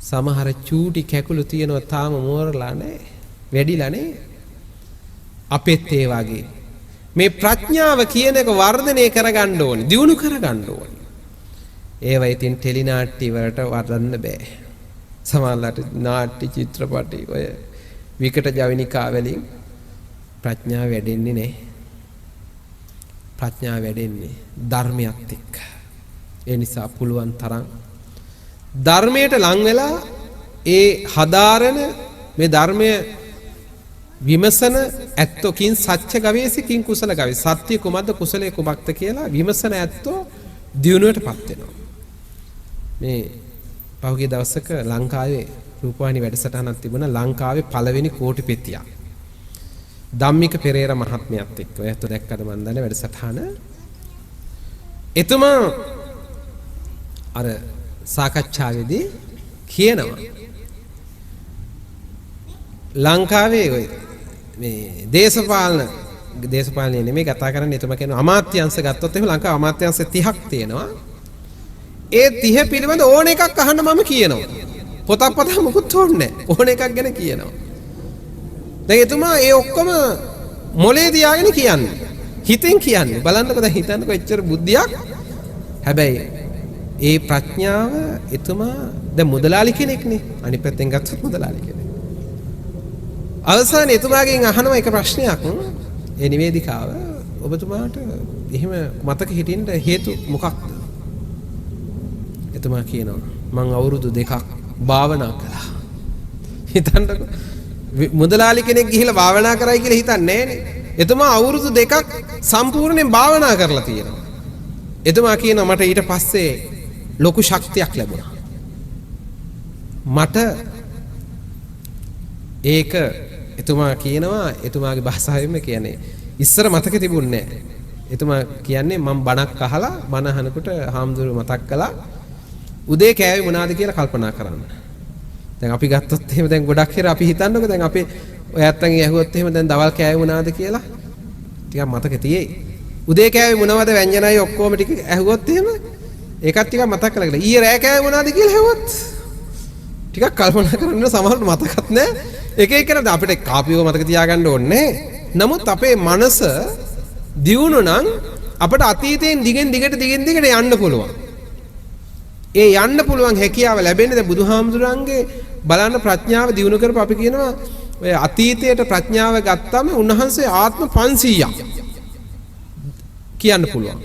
සමහර චූටි කැකුළු තියෙනවා තාම මෝරලා නැහැ. වැඩිලා නේ. අපෙත් ඒ වගේ. මේ ප්‍රඥාව කියන එක වර්ධනය කරගන්න ඕනේ, දියුණු කරගන්න ඕනේ. ඒවා ඉතින් ටෙලි නාට්‍ය වලට වඩන්න බෑ. සමහරවිට නාට්‍ය චිත්‍රපටි ඔය විකට ජවනිකා වලින් ප්‍රඥාව වැඩෙන්නේ නැහැ. ප්‍රඥාව වැඩෙන්නේ ධර්මයත් එක්ක. ඒ නිසා පුළුවන් තරම් ධර්මයට ලං වෙලා ඒ හදාරන මේ ධර්මය විමසන ඇත්තකින් සත්‍ය ගවේෂකින් කුසල ගවේෂ සත්‍ය කුමක්ද කුසලයේ කුමක්ද කියලා විමසන ඇත්තෝ දියුණුවටපත් වෙනවා. මේ පහුගිය දවසක ලංකාවේ රූපවාහිනී වැඩසටහනක් තිබුණා. ලංකාවේ පළවෙනි කෝටි පෙතියක් ධම්මික පෙරේරා මහත්මයාත් එක්ක. ඔයත් දැක්කද මන් දන්නේ වැඩසටහන. එතුමා අර සාකච්ඡාවේදී කියනවා ලංකාවේ ඔය මේ දේශපාලනය නෙමෙයි කතා කරන්නේ. එතුමා කියනවා අමාත්‍යාංශ ගත්තොත් එහෙම ලංකාවේ අමාත්‍යාංශ 30ක් තියෙනවා. ඒ 30 පිළිබඳ ඕන එකක් අහන්න මම කියනවා. පොතක් පතක් මොකුත් ඕනේ නැහැ. ඕන එකක් ගැන කියනවා. දැන් එතුමා ඒ ඔක්කොම මොලේ තියාගෙන කියන්නේ. හිතෙන් කියන්නේ. බලන්නකෝ දැන් හිතන්නකෝ එච්චර බුද්ධියක්. හැබැයි ඒ ප්‍රඥාව එතුමා දැන් මුදලාලි කෙනෙක්නේ. අනිත් පැත්තෙන් ගත්තොත් මුදලාලි කෙනෙක්. අවසානයේ එතුමාගෙන් අහනවා එක ප්‍රශ්නයක්. ඒ නිවේදිකාව ඔබතුමාට එහෙම මතක හිටින්න හේතු මොකක්ද? එතුමා කියනවා මං අවුරුදු 2ක් භාවනා කළා. හිතන්නකෝ මුදලාලි කෙනෙක් ගිහිල්ලා භාවනා කරයි කියලා හිතන්නේ නෑනේ. එතුමා අවුරුදු 2ක් සම්පූර්ණයෙන් භාවනා කරලා තියෙනවා. එතුමා කියනවා මට ඊට පස්සේ ලොකු ශක්තියක් ලැබුණා. මට ඒක එතුමා කියනවා එතුමාගේ භාෂාවෙන්ම කියන්නේ ඉස්සර මතක තිබුණේ නෑ. එතුමා කියන්නේ මම බණක් අහලා බණ අහනකොට හාමුදුරුවෝ මතක් කළා උදේ කෑවේ මොනවාද කියලා කල්පනා කරන්න. දැන් අපි ගත්තොත් එහෙම දැන් ගොඩක් හේර අපි හිතන්නකෝ දැන් අපි ඔයත්තන්ගේ ඇහුවොත් එහෙම දැන් දවල් කෑවේ මොනවාද කියලා ටිකක් මතක තියෙයි. උදේ කෑවේ මොනවද ව්‍යංජනයි ඔක්කොම ටික ඇහුවොත් එහෙම ඒකත් ටිකක් මතක් කරගන්න. ඊයේ රෑ කෑවේ මොනවාද කියලා ඇහුවොත් ටිකක් කල්පනා කරන්න සමහරවිට මතකත් නෑ. එක එකනද අපිට කාපියව මතක තියාගන්න ඕනේ. නමුත් අපේ මනස දියුණු නම් අපිට අතීතයෙන් දිගින් දිගට යන්න පුළුවන්. ඒ යන්න පුළුවන් හැකියාව ලැබෙන්නේ දැන් බුදුහාමුදුරන්ගේ බලන්න ප්‍රඥාව දියුණු කරපු අපි කියනවා ඔය අතීතයට ප්‍රඥාව ගත්තම උන්වහන්සේ ආත්ම 500ක් කියන්න පුළුවන්.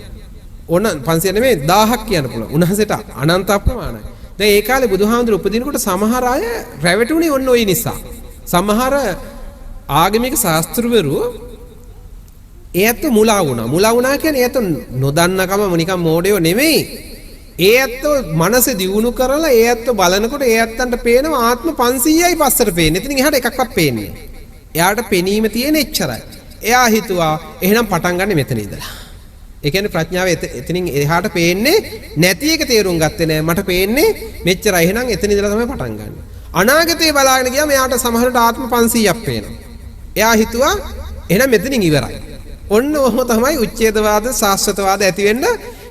ඕන 500 නෙමෙයි 1000ක් කියන්න පුළුවන්. උන්වහන්සේට අනන්ත අප්‍රමාණයි. දැන් ඒ කාලේ බුදුහාමුදුරු උපදිනකොට සමහර අය රැවටුනේ ඔන්න ওই නිසා. සමහර ආගමික ශාස්ත්‍රවරු ඒත් මුලා වුණා. මුලා වුණා කියන්නේ ඒත් නොදන්නකම නිකන් මෝඩයෝ නෙමෙයි. ඒ ඇත්තෝ මනස දියුණු කරලා ඒ ඇත්තෝ බලනකොට ඒ ඇත්තන්ට පේනවා ආත්ම 500යි පස්සට පේන්නේ. එතනින් එහාට එකක්වත් පේන්නේ නැහැ. එයාට පෙනීම තියෙන එච්චරයි. එයා හිතුවා එහෙනම් පටන් ගන්න මෙතන ඉඳලා. ඒ කියන්නේ ප්‍රඥාව එතනින් එහාට පේන්නේ නැති එක තේරුම් ගත්තේ නැහැ. මට පේන්නේ මෙච්චරයි. එහෙනම් එතන ඉඳලා තමයි පටන් ගන්න. අනාගතේ බලාගෙන ගියාම එයාට සමහරට ආත්ම 500ක් පේනවා. එයා හිතුවා එහෙනම් මෙතනින් ඉවරයි. ඔන්න ඔහොම තමයි උච්ඡේදවාද සාස්වතවාද ඇති වෙන්න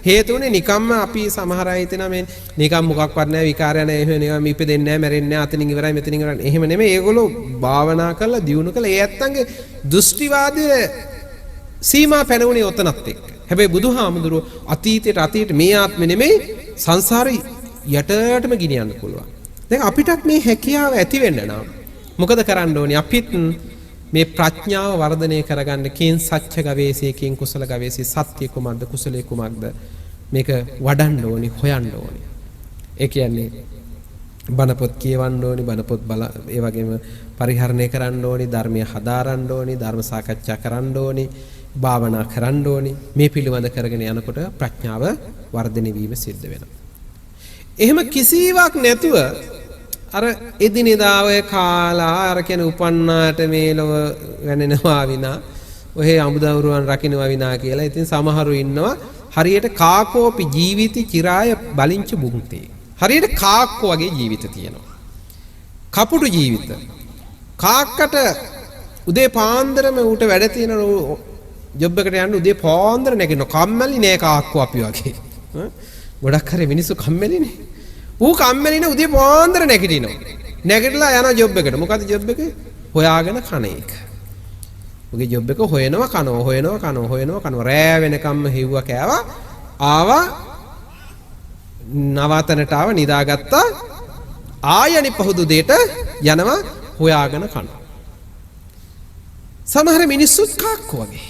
හේතුනේ. නිකම්ම අපි සමහර අය හිතනවා මේ නිකම් මොකක්වත් නැහැ විකාරය නැහැ එහෙම නෙවෙයි මේ ඉපදෙන්නේ නැහැ මැරෙන්නේ නැහැ අතනින් ඉවරයි මෙතනින් ඉවරයි. එහෙම නෙමෙයි. ඒගොල්ලෝ භාවනා කරලා දියුණු කරලා ඒ ඇත්තන්ගේ දෘෂ්ටිවාදයේ සීමා පැනුනේ ඔතනත් එක්ක. හැබැයි බුදුහාමුදුරුවෝ අතීතයට මේ ආත්මෙ නෙමෙයි සංසාරේ යටටම ගෙනියන්න පුළුවන්. දැන් අපිටත් මේ හැකියාව ඇති වෙන්න නම් මොකද කරන්න ඕනේ? අපිත් මේ ප්‍රඥාව වර්ධනය කරගන්න කින් සත්‍ය ගවේෂයකින් කුසල ගවේෂී සත්‍ය කුමක්ද කුසලයේ කුමක්ද මේක වඩන්න ඕනේ හොයන්න ඕනේ. ඒ කියන්නේ බණපොත් කියවන්න ඕනේ බණපොත් ඒ වගේම පරිහරණය කරන්න ඕනේ ධර්මය හදාරන්න ඕනේ ධර්ම සාකච්ඡා කරන්න ඕනේ භාවනා කරන්න ඕනේ. මේ පිළිවෙල කරගෙන යනකොට ප්‍රඥාව වර්ධනය වීම සිද්ධ වෙනවා. එහෙම කිසිවක් නැතුව අර එදිනෙදා ඔය කාලා අර කියන උපන්නාට මේ ලොව වෙනෙනවා විනා ඔහේ අමුදවරුවන් රකින්නවා විනා කියලා. ඉතින් සමහරු ඉන්නවා හරියට කාකෝපි ජීවිති චිරාය බලින්ච බුන්තේ. හරියට කාක්කෝ වගේ ජීවිත තියෙනවා. කපුටු ජීවිත. කාක්කට උදේ පාන්දරම ඌට වැඩ තියෙන ජොබ් එකට යන්න උදේ පාන්දර නැගිනවා. කම්මැලි නෑ කාක්කෝ අපි වගේ. ගොඩක් හරි මිනිස්සු කම්මැලිනේ. ඌ කම්මැලිනේ උදේ පාන්දර නැගිටිනවා. නැගිටලා යනවා ජොබ් එකට. මොකද ජොබ් එක? හොයාගෙන කන එක. උගේ ජොබ් එක හොයනවා කනවා. රෑ වෙනකම්ම හිව්වා කෑවා. ආවා නවාතනට ආව නිදාගත්තා. ආයනි පහුදු දෙයට යනවා හොයාගෙන කනවා. සමහර මිනිස්සුත් කාක්කෝ වගේ.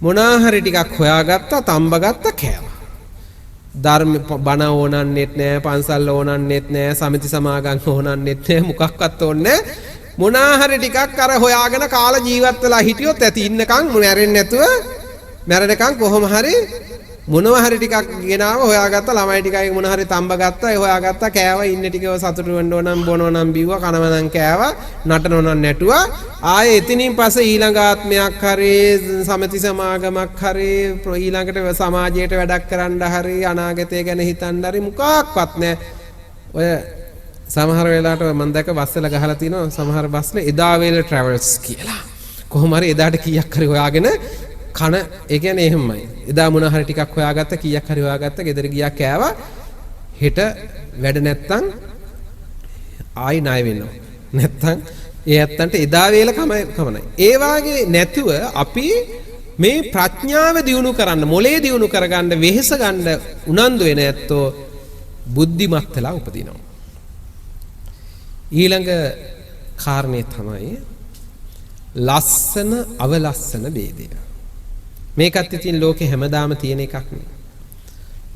මොනාහරි ටිකක් හොයාගත්තා, තම්බ ගත්තා කෑවා. ධර්ම බණ ඕනන්නෙත් නෑ, පන්සල් ඕනන්නෙත් නෑ, සමිති සමාගම් ඕනන්නෙත් නෑ, මොකක්වත් ඕනේ නෑ. මොනාහරි ටිකක් අර හොයාගෙන කාලා ජීවත් වෙලා හිටියොත් ඇති ඉන්නකම් මැරෙන්නේ නැතුව මැරෙනකම් කොහොම හරි මොනවා හරි ටිකක් ගෙනාව හොයාගත්තා. ළමයි ටිකයි මොනවා හරි තම්බ ගත්තා, ඒ හොයාගත්තා කෑවා. ඉන්නේ ටිකව සතුටු වෙන්න ඕන නම් බොනවා නම් බිව්වා, කනවා නම් කෑවා, නටනවා නම් නැටුවා. ආයේ එතනින් පස්සේ ඊළඟ ආත්මයක් හරි සමිති සමාගමක් හරි ඊළඟට සමාජයට වැඩක් කරන්න හරි අනාගතය ගැන හිතන්න හරි මොකක්වත් නැහැ. ඔය සමහර වෙලාවට මම දැක්ක බස් වල ගහලා තිනවා සමහර බස් වල එදා වේල ට්‍රැවල්ස් කියලා. කොහොම හරි එදාට කීයක් හරි හොයාගෙන කන ඒ කියන්නේ එහෙමයි. එදා මොන හරි ටිකක් හොයාගත්ත කීයක් හරි හොයාගත්ත ගෙදර ගියා කෑවා. හෙට වැඩ නැත්තම් ආයි ණය වෙනවා. නැත්තම් ඒ ඇත්තන්ට එදා වේල කමයි. ඒ වාගේ නැතුව අපි මේ ප්‍රඥාව දියුණු කරන්න මොලේ දියුණු කරගන්න වෙහෙස ගන්න උනන්දු වෙන ඇත්තෝ බුද්ධිමත් වෙලා උපදිනවා. ඊළඟ කාරණේ තමයි ලස්සන අවලස්සන ભેදය. මේකත් ඉතින් ලෝකේ හැමදාම තියෙන එකක් නේ.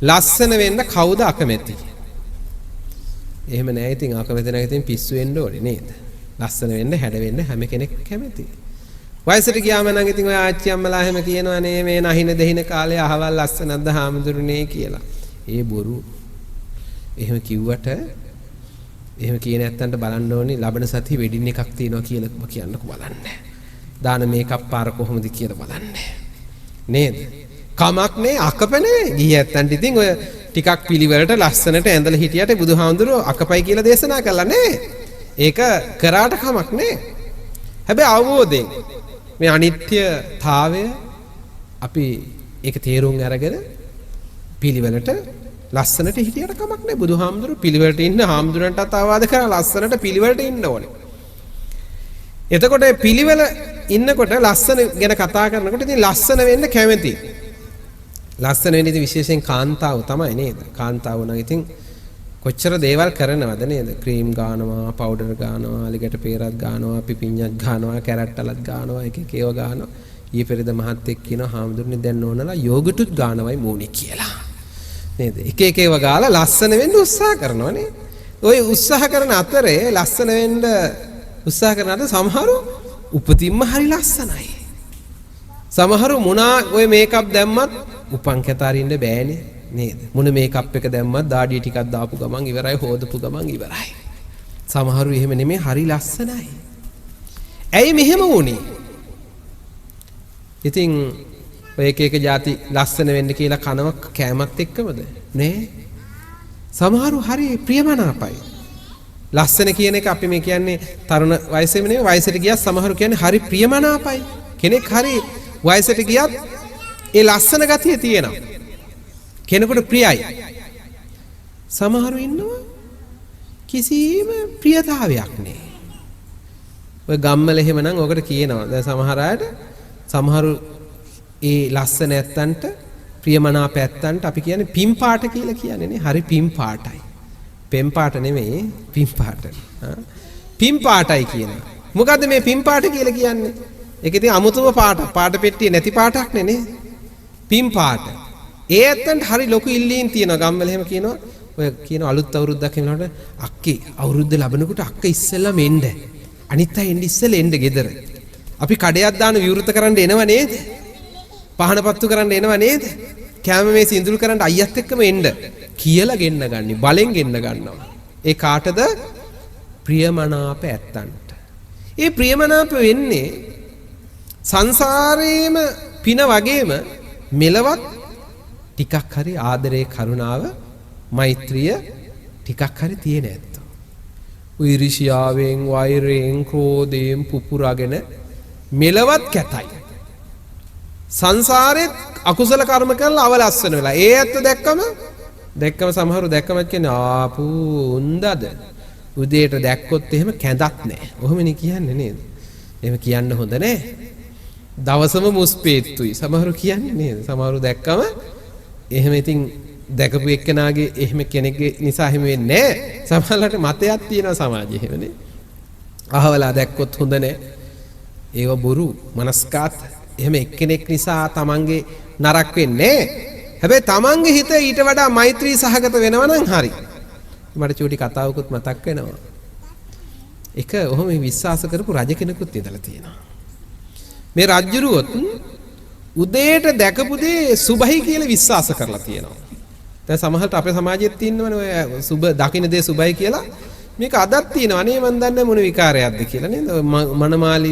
ලස්සන වෙන්න කවුද අකමැති? එහෙම නෑ ඉතින් අකමැති නම් ඉතින් පිස්සු වෙන්න ඕනේ නේද? ලස්සන වෙන්න හැඩ වෙන්න හැම කෙනෙක් කැමතියි. වයසට ගියාම නම් ඉතින් ඔය ආච්චි අම්මලා එහෙම කියනවා නේ මේ නැහින දෙහින කාලේ අහවල් ලස්සනක්ද හාමුදුරනේ කියලා. ඒ බොරු. එහෙම කිව්වට එහෙම කියන නැත්තන්ට බලන්න ඕනේ ලබන සතිය වෙඩින් එකක් තියෙනවා කියලා කියන්නකෝ බලන්න. දාන මේකප් පාර කොහොමද කියලා බලන්න. නේද? කමක් නේ අකපනේ ගියත්තන්ට ඉතින් ඔය ටිකක් පිළිවෙලට ලස්සනට ඇඳලා හිටියට බුදුහාමුදුරුවෝ අකපයි කියලා දේශනා කළා නේ. ඒක කරාට කමක් නේ. හැබැයි අවබෝධයෙන් මේ අනිත්‍යතාවය අපි ඒක තේරුම් අරගෙන පිළිවෙලට ලස්සනට හිටියට කමක් නැහැ. බුදුහාමුදුරුවෝ පිළිවෙලට ඉන්න හාමුදුරන්ටත් ආවාද කරලා ලස්සනට පිළිවෙලට ඉන්න ඕනේ. එතකොට පිළිවෙල ඉන්නකොට ලස්සන ගැන කතා කරනකොට ඉතින් ලස්සන වෙන්න කැමති. ලස්සන වෙන්න ඉතින් විශේෂයෙන් කාන්තාව තමයි නේද? කාන්තාව නම් ඉතින් කොච්චර දේවල් කරනවද නේද? ක්‍රීම් ගානවා, පවුඩර් ගානවා, අලිගැට පෙරක් ගානවා, පිපිඤ්ඤක් ගානවා, කැරට්ටලක් ගානවා, එක එක ඒවා ගානවා. ඊයේ පෙරේද මහත්තයෙක් කියනවා හාමුදුරනේ දැන් ඕනලා යෝගටුත් ගානවයි මූණේ කියලා. නේද? එක එක ඒවා ගාලා ලස්සන වෙන්න උත්සාහ කරනවා නේ. ওই උත්සාහ කරන අතරේ ලස්සන වෙන්න උත්සාහ කරන අතර සමහරු උපතින්ම හරි ලස්සනයි. සමහරු මොනා ওই මේකප් දැම්මත් උපන් කැත අරින්න බෑනේ. නේද? මොන මේකප් එක දැම්මත් දාඩිය ටිකක් දාපු ගමන් ඉවරයි හොදපු ගමන් ඉවරයි. සමහරු එහෙම නෙමෙයි හරි ලස්සනයි. ඇයි මෙහෙම වුනේ? ඉතින් ඔය එක જાති ලස්සන වෙන්න කියලා කනව කෑමත් එක්කමද? නේ? සමහරු හරි ප්‍රියමනාපයි. ලස්සන කියන එක අපි මේ කියන්නේ තරුණ වයසේම නෙමෙයි වයසට ගියත් සමහරු කියන්නේ හරි ප්‍රියමනාපයි. කෙනෙක් හරි වයසට ගියත් ඒ ලස්සන ගතිය තියෙනවා. කෙනෙකුට ප්‍රියයි. සමහරු ඉන්නවා කිසිම ප්‍රියතාවයක් නෑ. ඔය ගම්වල එහෙම නම් ඔකට කියනවා. දැන් සමහර අයට සමහරු ඒ ලස්සන ඇත්තන්ට ප්‍රියමනාප ඇත්තන්ට අපි කියන්නේ පින් පාට කියලා කියන්නේ නේ. හරි පින් පාටයි. පෙම් පාට නෙමෙයි පින් පාට. පින් පාටයි කියනවා. මොකද්ද මේ පින් පාට කියලා කියන්නේ? ඒක ඉතින් අමුතුම පාට. පාට පෙට්ටිය නැති පාටක් නේ. පින් පාට. ඒ ඇත්තන්ට හරි ලොකු ඉල්ලීම් තියෙනවා. ගම්වල එහෙම කියනවා. ඔය කියන අලුත් අවුරුද්දක් එනකොට අක්කේ අවුරුද්ද ලැබෙනකොට අක්ක ඉස්සෙල්ලාම එන්න. අනිත් අය එන්න ඉස්සෙල්ලා එන්න ගෙදර. අපි කඩයක් දාන විවෘත කරන්න එනව නේද? පහන පත්තු කරන්න එනව නේද? කැම මේ සිඳුල් කරන්න අයියත් එක්කම එන්න කියලා ගෙන්න ගන්නි. බලෙන් ගෙන්න ගන්නවා. ඒ කාටද? ප්‍රියමනාප ඇත්තන්ට. ඒ ප්‍රියමනාප වෙන්නේ සංසාරේම පින වගේම මෙලවත් ටිකක් හරි ආදරේ කරුණාව මෛත්‍රිය ටිකක් හරි තියෙන ඇත්තෝ. ඊර්ෂ්‍යාවෙන් වෛරයෙන් ක්‍රෝධයෙන් පුපුරාගෙන මෙලවත් කැතයි. සංසාරේ අකුසල කර්ම කරලා අවලස්සන වෙලා. ඒ ඇත්ත දැක්කම සමහරු දැක්කම කියන්නේ ආපු උන්දද උදේට දැක්කොත් එහෙම කැඳක් නැහැ. ඔහොමනේ කියන්නේ නේද? එහෙම කියන්න හොඳ නැහැ. දවසම මුස්පේත්තුයි සමහරු කියන්නේ නේද? සමහරු දැක්කම එහෙම ඉතින් දැකපු එක්කෙනාගේ එහෙම කෙනෙක්ගේ නිසා එහෙම වෙන්නේ නැහැ. සමහරවිට මතයක් තියෙනවා සමාජයේ එහෙමනේ. අහවලා දැක්කොත් හොඳ නැහැ. ඒව බොරු මනස්කාත් එහෙම එක්කෙනෙක් නිසා තමන්ගේ නරක වෙන්නේ නැහැ. හැබැයි තමන්ගේ හිත ඊට වඩා මෛත්‍රී සහගත වෙනවා නම් හරි. මට චූටි කතාවකුත් මතක් වෙනවා. එක ඔහොම විශ්වාස කරපු රජ කෙනෙකුත් ඉඳලා තියෙනවා. මේ රජුරුවොත් උදේට දැකපු දේ සුබයි කියලා විශ්වාස කරලා තියෙනවා. දැන් සමහරට අපේ සමාජෙත් තියෙනවනේ ඔය සුබ දකින්න දේ සුබයි කියලා. මේක අදත් තියෙනවා. අනේ මන් දන්නේ මොන විකාරයක්ද කියලා නේද? මනමාලි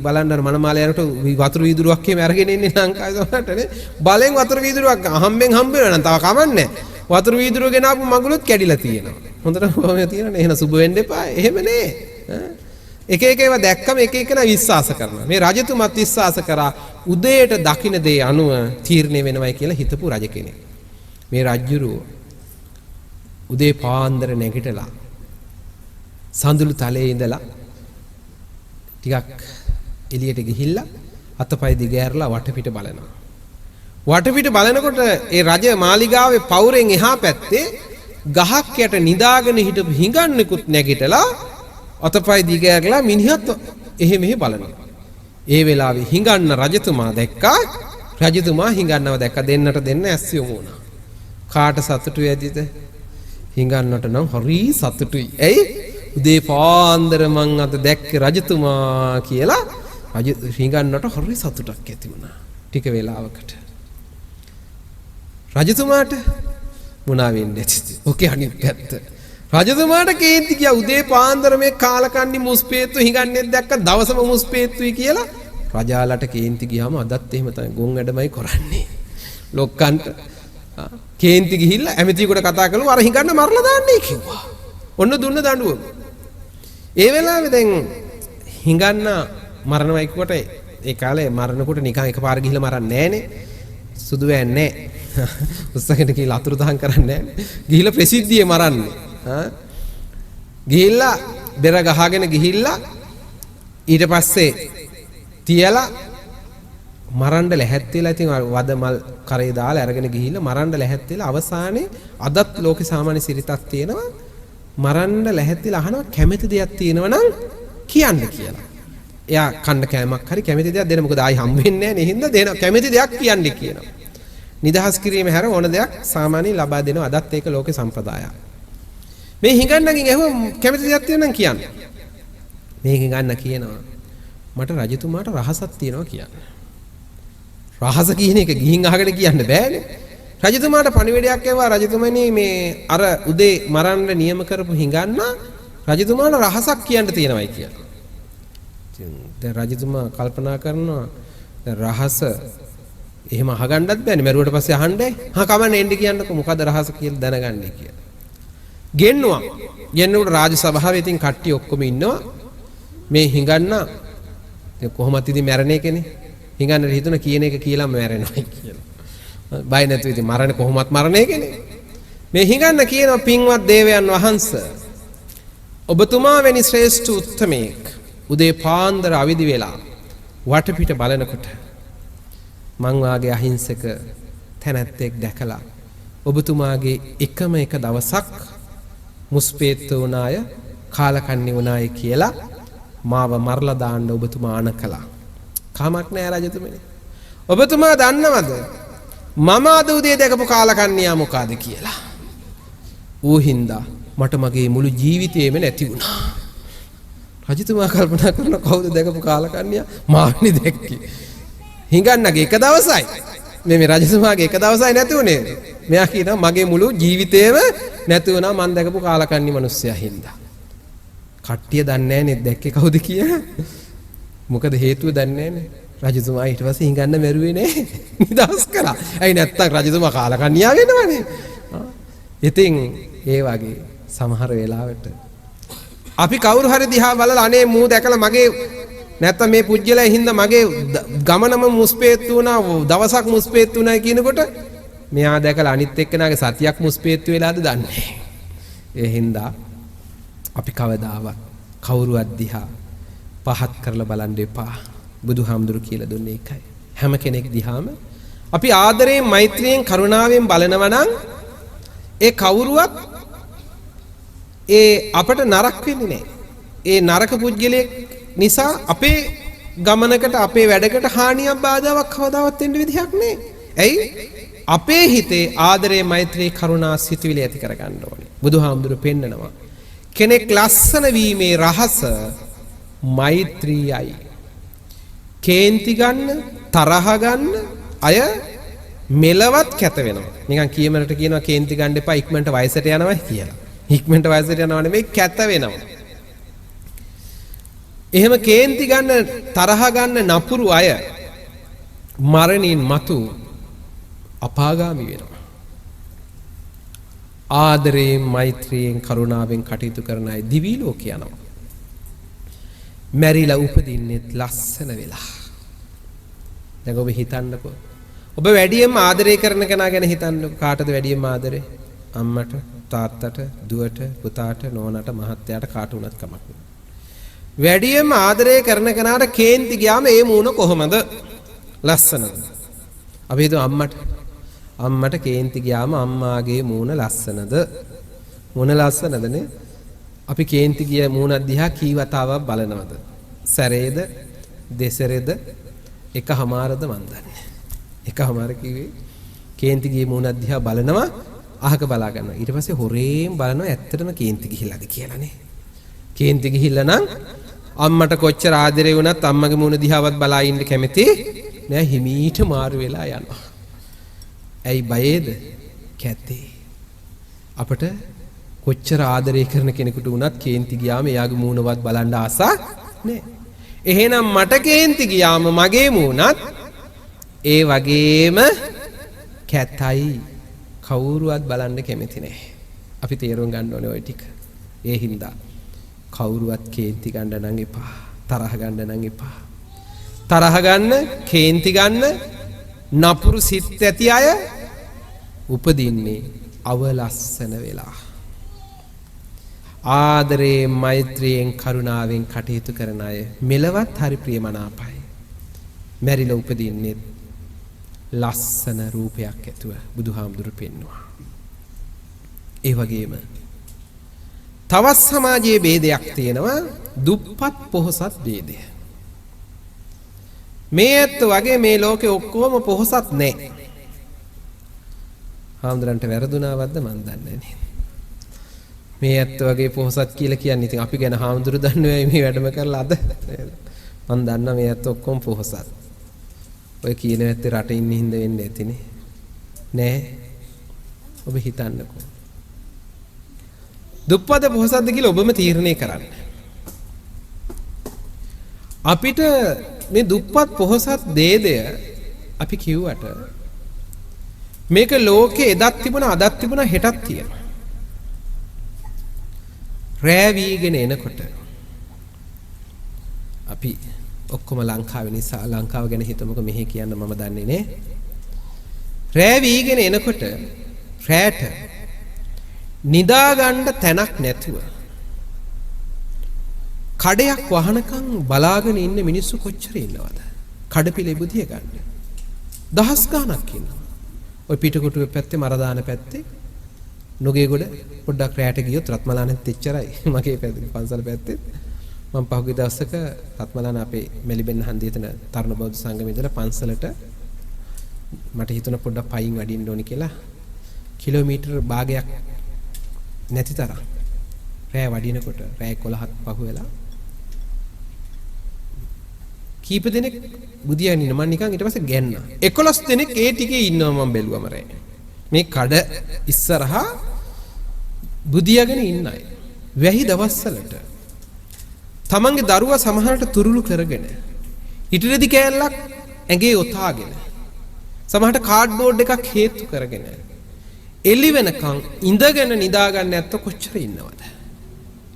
බලන්න මනමාලි යනකොට වතුර වීදුරුවක් එහෙම අරගෙන ඉන්නේ ලංකාවේ සමහරට නේ. බලෙන් වතුර වීදුරුවක් හම්බෙන් හම්බ වෙනවා නම් තව කමන්නේ. වතුර වීදුරුව ගෙනාපු මගුලුත් කැඩිලා තියෙනවා. හොඳට කොහොමද තියෙනවනේ. එහෙනම් සුබ වෙන්න එපා. එහෙම නේ. එක එක ඒවා දැක්කම එක එකන විශ්වාස කරනවා. මේ රජතුමත් විශ්වාස කරා උදේට දකින්න දේ අනුව තීරණය වෙනවයි කියලා හිතපු රජ කෙනෙක්. මේ රජුරුව උදේ පාන්දර නැගිටලා සඳුළු තලයේ ඉඳලා ටිකක් එළියට ගිහිල්ලා අතපය දිගෑරලා වටපිට බලනවා. වටපිට බලනකොට ඒ රජ මාලිගාවේ පවුරෙන් එහා පැත්තේ ගහක් යට නිදාගෙන හිටපු හිඟන්නෙකුත් නැගිටලා අතපය දිගෑරලා මිනිහත් එහෙ මෙහෙ බලනවා. ඒ වෙලාවේ හිඟන්න රජතුමා දැක්කා. රජතුමා හිඟන්නව දැක්ක දෙන්නට දෙන්න ඇස් යොමු වුණා. කාට සතුටුයි ඇදිද? හිඟන්නට නම් හරි සතුටුයි. ඇයි? උදේ පාන්දර මං අද දැක්කේ රජතුමා කියලා හිඟන්නට හරි සතුටක් ඇති වුණා. ටික වෙලාවකට රජතුමාට මොනවා වෙන්නේ නැතිද? ඔකේ අනිත් පැත්ත. රජතුමාට කේන්ති ගියා උදේ පාන්දර මේ කාලකන්ණි මුස්පේත්තු හිඟන්නේ දැක්ක දවසම මුස්පේත්තුයි කියලා. රජාලට කේන්ති ගියාම අදත් එහෙම තමයි ගොන් වැඩමයි කරන්නේ. ලොක්කන්ට කේන්ති ගිහිල්ලා ඇමතියෙකුට කතා කළා අර හිඟන්න මරලා දාන්නයි කිව්වා. ඔන්න දුන්න දඬුවම. ඒ වෙලාවේ දැන් හිඟන්න මරණවයි කොට ඒ කාලේ මරනකොට නිකන් එකපාර ගිහිල්ලා මරන්නේ නැහනේ. සුදු වෙන්නේ නැහැ. උස්සගෙන කියලා අතුරුදහන් කරන්නේ නැහැ. ගිහිල්ලා ප්‍රසිද්ධියේ මරන්නේ. ගිහිල්ලා බෙර ගහගෙන ගිහිල්ලා ඊට පස්සේ තියලා මරන්න ලැහැත් වෙලා ඉතින් වද මල් කරේ දාලා අරගෙන ගිහිල්ලා මරන්න ලැහැත් වෙලා අවසානයේ අදත් ලෝකේ සාමාන්‍ය සිරිතක් තියෙනවා මරන්න ලැහැත් වෙලා අහනවා කැමති දෙයක් තියෙනවා නම් කියන්න කියලා. එයා කන්න කෑමක් හරි කැමති දෙයක් දෙන්න මොකද ආයි හම් වෙන්නේ නැහැ නේ හින්දා දෙන කැමති දෙයක් කියන්න කියනවා. නිදහස් කිරීම හැර ඕන දෙයක් සාමාන්‍යයෙන් ලබා දෙනවා අදත් ඒක ලෝකේ සම්ප්‍රදායක්. මේ හිඟන්නකින් ඇහුව කැමති දෙයක් තියෙනවා නම් කියන්න. මේ හිඟන්න කියනවා මට රජතුමාට රහසක් තියෙනවා කියන්න. රහස කියන එක ගිහින් අහකට කියන්න බෑනේ. රජතුමාට පණිවිඩයක් එවුවා රජතුමනි මේ අර උදේ මරන්න නියම කරපු හිඟන්න රජතුමාට රහසක් කියන්න තියෙනවයි කියලා. දැන් රජතුමා කල්පනා කරනවා දැන් රහස එහෙම අහගන්නත් බෑනේ මරුවට පස්සේ අහන්නේ. කමන්නේ එන්න කියන්නකො මොකද රහස කියලා දැනගන්නේ කියලා. ගෙන්නුවා. ගෙන්නුවට රාජ සභාවේ ඉතින් කට්ටිය ඔක්කොම ඉන්නවා. මේ හිඟන්න දැන් කොහොමද ඉතින් මැරෙන්නේ කෙනේ? හිඟන්නට හිතුණ කියන එක කියලාම මැරෙනවයි කියලා. බය නැතුව ඉතින් මරන්නේ කොහොමත් මරණේ කෙනේ. මේ හිඟන්න කියනවා පින්වත් දේවයන් වහන්සේ ඔබතුමා වැනි ශ්‍රේෂ්ඨ උත්තමයෙක් උදේ පාන්දර අවදි වෙලා වටපිට බලනකොට මං වාගේ අහිංසක තැනැත්තෙක් දැකලා ඔබතුමාගේ එකම එක දවසක් මුස්පේත්තු වුණාය කාලකන්ණි වුණාය කියලා මාව මරලා දාන්න ඔබතුමා අණ කළා. කමක් නෑ රජතුමනි. ඔබතුමා දන්නවද මම අද උදේ දැකපු කාලකන්ණියා මොකಾದ කියලා? ඌ හින්දා මට මගේ මුළු ජීවිතේම නැති වුණා. රජතුමා කල්පනා කරන කවුද දැකපු කාලකන්ණියා? මාන්නේ දැක්කේ. හිඟන්නගේ එක දවසයි. මේ රජතුමාගේ එක දවසයි නැති උනේ. මෙයා කියනවා මගේ මුළු ජීවිතේම නැති වුණා මම දැකපු කාලකන්ණි මිනිස්සයා හින්දා. කට්ටිය දන්නේ නැහැ නේ දැක්කේ කවුද කියලා. මොකද හේතුව දන්නේ නැහැ නේ. රජතුමා ඊට පස්සේ හිඟන්න මැරුවේ නේ. නිදහස් කළා. ඇයි නැත්තම් රජතුමා කාලකන්ණියා වෙනවනේ. ඉතින් ඒ වගේ සමහර වෙලාවට අපි කවුරු හරි දිහා බලලා අනේ මූ දැකලා මගේ නැත්තම් මේ පුජ්‍යලයි හින්දා මගේ ගමනම මුස්පේත්තු වුණා දවසක් මුස්පේත්තු වුණා කියනකොට මෙයා දැකලා අනිත් එක්කෙනාගේ සතියක් මුස්පේත්තු වෙලාද දන්නේ. ඒ හින්දා අපි කවදාවත් කවුරුවත් දිහා පහත් කරලා බලන්න එපා. බුදුහාමුදුරු කියලා දුන්නේ ඒකයි. හැම කෙනෙක් දිහාම අපි ආදරයෙන් මෛත්‍රියෙන් කරුණාවෙන් බලනවා නම් ඒ කවුරුවත් ඒ අපට නරක වෙන්නේ නැහැ. ඒ නරක පුජ්‍යලයක් නිසා අපේ ගමනකට අපේ වැඩකට හානියක් බාධාවක් කවදාවත් වෙන්න විදිහක් නැහැ. ඇයි? අපේ හිතේ ආදරේ මෛත්‍රී කරුණා සිතුවිලි ඇති කරගන්න ඕනේ. බුදුහාමුදුරු පෙන්නනවා. කෙනෙක් ලස්සන වීමේ රහස මෛත්‍රියයි. කේන්ති ගන්න, තරහ ගන්න අය මෙලවත් කැත වෙනවා. නිකන් කියමනට කියනවා කේන්ති ගන්න එපා ඉක්මනට වයසට යනවා කියලා. ඉක්මනට වයසට යනවා නෙමෙයි කැත වෙනවා. එහෙම කේන්ති ගන්න තරහ ගන්න නපුරු අය මරණින් මතු අපාගාමි වෙනවා. ආදරයෙන් මෛත්‍රියෙන් කරුණාවෙන් කටයුතු කරන අය දිවි ලෝක යනවා. මැරිලා උපදින්නෙත් ලස්සන වෙලා. දැන් ඔබ හිතන්නකෝ. ඔබ වැඩියෙන්ම ආදරය කරන කෙනා ගැන හිතන්නකෝ. කාටද වැඩියෙන්ම ආදරේ? අම්මට, තාත්තට, දුවට, පුතාට, නෝනාට, මහත්තයාට කාට වුණත් කමක් නෑ. වැඩියෙන්ම ආදරය කරන කෙනාට කේන්ති ගියාම ඒ මූණ කොහමද? ලස්සනද? අපි හිතුව අම්මට කේන්ති ගියාම අම්මාගේ මූණ ලස්සනද? මූණ ලස්සනදනේ. අපි කේන්ති ගිය මූණ දිහා කී වතාවක් බලනවද? සැරේද? දෙසරේද? එකමාරද මන් දන්නේ. එකමාර කිව්වේ කේන්ති ගිය මූණ දිහා බලනවා අහක බලා ගන්නවා. ඊට පස්සේ හොරේන් බලනවා ඇත්තටම කේන්ති ගිහිල්ලාද කියලානේ. කේන්ති ගිහිල්ලා නම් අම්මට කොච්චර ආදරේ වුණත් අම්මගේ මූණ දිහාවත් බලා ඉන්න කැමති නෑ. හිමීට මාරු වෙලා යනවා. ඇයි බයේද? කැතේ. අපට කොච්චර ආදරේ කරන කෙනෙකුට වුණත් කේන්ති ගියාම එයාගේ මූණවත් බලන්න ආසා නෑ. එහෙනම් මට කේන්ති ගියාම මගේ මූණත් ඒ වගේම කැතයි. කවුරුවත් බලන්න කැමති නෑ. අපි තේරුම් ගන්න ඕනේ ওই ටික. ඒ හින්දා කවුරුවත් කේන්ති ගන්න නම් එපා. තරහ ගන්න නම් එපා. තරහ ගන්න, කේන්ති ගන්න නපුරු සිත් ඇති අය උපදින්නේ අවලස්සන වෙලා. ආදරයෙන්, මෛත්‍රියෙන්, කරුණාවෙන් කටයුතු කරන අය මෙලවත් හරි ප්‍රියමනාපයි. මැරිලා උපදින්නේ ලස්සන රූපයක් ඇතුව බුදුහාමුදුරු පෙන්වුවා. ඒ වගේම තවත් සමාජයේ ભેදයක් තියෙනවා, දුප්පත් පොහොසත් ભેදය. මේ ඇත්ත වගේ මේ ලෝකේ ඔක්කොම පොහොසත් නැහැ. හාමුදුරන්ට වැරදුනාවක්ද මන් දන්නේ නැහැ. මේ ඇත්ත වගේ පොහොසත් කියලා කියන්නේ ඉතින් අපි ගැන හාමුදුරු දන්නේ මේ වැඩම කරලා අද මන් දන්නා මේ ඇත්ත ඔක්කොම පොහොසත්. ඔය කියන ඇත්තේ රටේ ඉන්න හින්දා වෙන්නේ නැතිනේ. නෑ. ඔබ හිතන්නකෝ. දුප්පත පොහොසත්ද කියලා ඔබම තීරණය කරන්න. අපිට මේ දුප්පත් පොහොසත් දේදය අපි කිව්වට මේක ලෝකේ එදත් තිබුණා අදත් තිබුණා හෙටත් තියෙනවා. රෑ වීගෙන එනකොට අපි ඔක්කොම ලංකාවේ නිසා ලංකාව ගැන හිතමුකෝ. මෙහෙ කියන්න මම දන්නේ නේ. රෑ වීගෙන එනකොට රෑට නිදා ගන්න තැනක් නැතුව කඩයක් වහනකම් බලාගෙන ඉන්න මිනිස්සු කොච්චර ඉන්නවද? කඩපිලේ බුදිය ගන්න. දහස් ගාණක් ඉන්නවා. ඔය පිටකොටුවේ පැත්තේ මරදාන පැත්තේ නොගේගොඩ පොඩ්ඩක් රැයට ගියොත් රත්මලානෙත් එච්චරයි. මගේ පැත්තේ පන්සල පැත්තේ මම පහුගිය දවසක රත්මලාන අපේ මෙලිබෙන්න හන්දියේ තන තරුණ බෞද්ධ සංගමේ ඉඳලා පන්සලට මට හිතුණා පොඩ්ඩක් පයින් වඩින්න ඕනි කියලා. කිලෝමීටර් භාගයක් නැති තරම් රැය වඩිනකොට රැය 11ක් පහුවෙලා කීප දෙනෙක් බුදියන් ඉන්න. මම නිකන් ඊට පස්සේ ගැන්නා. 11 දෙනෙක් ඒ ටිකේ ඉන්නවා මම බැලුවම රැය. මේ කඩ ඉස්සරහා බුදියාගෙන ඉන්න අය. වැහි දවස්වලට තමන්ගේ දරුවා සමහරට තුරුළු කරගෙන ඉටිරෙදි කෑල්ලක් ඇඟේ ඔතාගෙන සමහරට කාඩ්බෝඩ් එකක් හේතු කරගෙන එළි වෙනකන් ඉඳගෙන නිදා ගන්න ඇත්ත කොච්චර ඉන්නවද?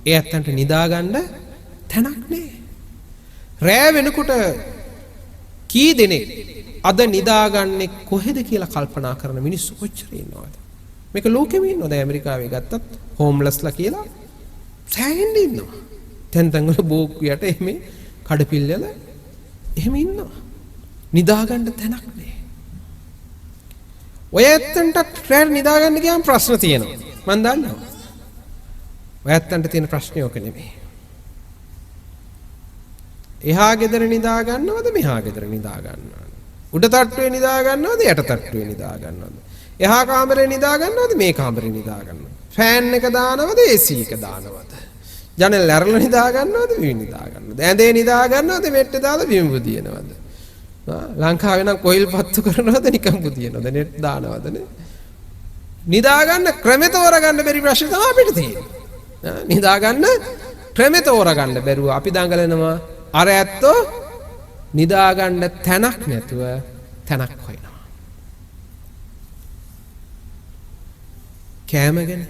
ඒ ඇත්තන්ට නිදා ගන්න තැනක් නෑ. රෑ වෙනකොට කී දෙනෙක් අද නිදාගන්නේ කොහෙද කියලා කල්පනා කරන මිනිස්සු කොච්චර ඉන්නවද? මේක ලෝකෙම ඉන්නවද? ඇමරිකාවේ ගත්තත් හෝම්ලස්ලා කියලා සෑහෙන්න ඉන්නවා. තැන් වල බෝක්කුයට එහෙම කඩපිල්ලල එහෙම ඉන්නවා. නිදාගන්න තැනක් නෑ. ඔය ඇත්තන්ට රෑ නිදාගන්න ගියාම ප්‍රශ්න තියෙනවා. මම දන්නවා. ඔය ඇත්තන්ට තියෙන ප්‍රශ්නේ ඔක නෙමෙයි. එහා ගෙදර නිදා ගන්නවද මෙහා ගෙදර නිදා ගන්නවද? උඩ තට්ටුවේ නිදා ගන්නවද යට තට්ටුවේ නිදා ගන්නවද? එහා කාමරේ නිදා ගන්නවද මේ කාමරේ නිදා ගන්නවද? ෆෑන් එක දානවද AC එක දානවද? ජනෙල් ඇරලා නිදා ගන්නවද බිම නිදා ගන්නවද? ඇඳේ නිදා ගන්නවද මෙට්ට දාලා බිම බුදිනවද? ලංකාවේ නම් කොයිල් පත්තු කරනවද නිකන් බුදිනවද? නෙට් දානවද නේ? නිදා ගන්න ක්‍රම තෝරගන්න බැරි ප්‍රශ්න තමයි අපිට තියෙන්නේ. නිදා ගන්න ක්‍රම තෝරගන්න බැරුව අපි දඟලනවා අර ඇත්තෝ නිදාගන්න තැනක් නැතුව තැනක් හොයනවා. කෑම ගැන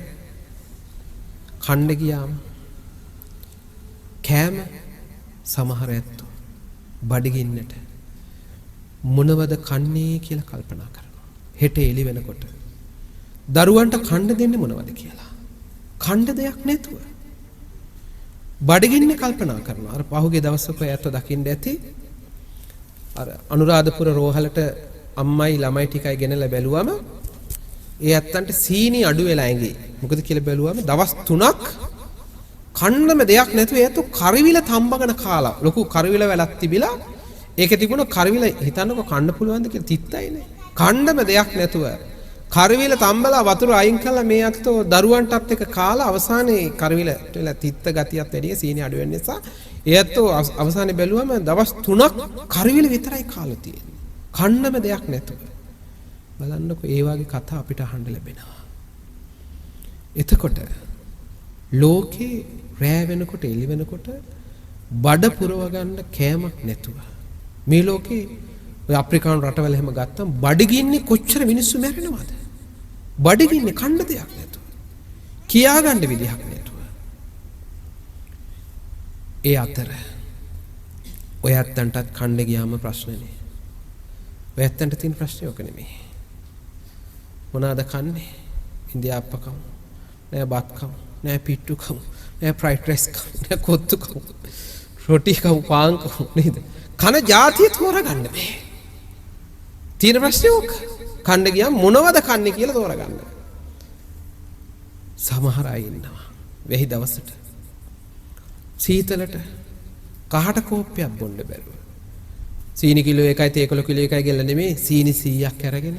කන්න ගියාම කෑම සමහර ඇත්තෝ බඩගින්නට මොනවද කන්නේ කියලා කල්පනා කරනවා. හෙට එළි වෙනකොට දරුවන්ට කන්න දෙන්නේ මොනවද කියලා. කන්න දෙයක් නැතුව බඩගින්න කල්පනා කරනවා. අර පහුගිය දවස්වල ඇත්ත දකින්න ඇති අර අනුරාධපුර රෝහලට අම්මයි ළමයි ටිකයි ගෙනලා බැලුවම ඒ ඇත්තන්ට සීනි අඩු වෙලා ඇඟේ. මොකද කියලා බැලුවම දවස් 3ක් කන්නම දෙයක් නැතුව ඒතු කරවිල තම්බගෙන කාලා. ලොකු කරවිල වැලක් තිබිලා ඒකේ තිබුණ කරවිල හිතන්නකො කන්න පුළුවන්ද කියලා තිත්තයිනේ. කන්නම දෙයක් නැතුව කරවිල තම්බලා වතුර අයින් කළා මේ අතෝ දරුවන්ටත් එක කාලා අවසානයේ කරවිල වෙලා තිත්ත ගතියත් වැඩි සීනි අඩු වෙන නිසා ඒත්තෝ අවසානයේ බැලුවම දවස් 3ක් කරවිල විතරයි කාලා තියෙන්නේ. කන්නම දෙයක් නැතුව. බලන්නකො ඒ වගේ කතා අපිට අහන්න ලැබෙනවා. එතකොට ලෝකේ රෑ වෙනකොට එළි වෙනකොට බඩ පුරව ගන්න කෑමක් නැතුව මේ ලෝකේ ඔය අප්‍රිකානු රටවල එහෙම ගත්තම බඩගින්නේ කොච්චර මිනිස්සු මැරෙනවද? බඩගින්නේ කන්න දෙයක් නැතුව. කියා ගන්න විදිහක් නැතුව. ඒ අතර ඔය ඇත්තන්ටත් කන්න ගියාම ප්‍රශ්නනේ. ඔය ඇත්තන්ට තියෙන ප්‍රශ්නේ ඔක නෙමෙයි. මොනවාද කන්නේ? ඉන්දියාප්ප කමු. නෑ බත් කමු. නෑ පිට්ටු කමු. නෑ ෆ්‍රයිඩ් රයිස් කමු. නෑ කොත්තු කමු. රොටි කමු පාන් කමු නේද? කන જાතිය තෝරගන්න බෑ. තියෙන ප්‍රශ්නේ ඕක. කන්න ගියාම මොනවද කන්නේ කියලා තෝරගන්න. සමහර අය ඉන්නවා. වෙහි දවසට සීතලට කහට කෝප්පයක් බොන්න බැරුව. සීනි කිලෝ 1යි තේකොළ කිලෝ 1යි ගෙල්ල නෙමෙයි සීනි 100ක් අරගෙන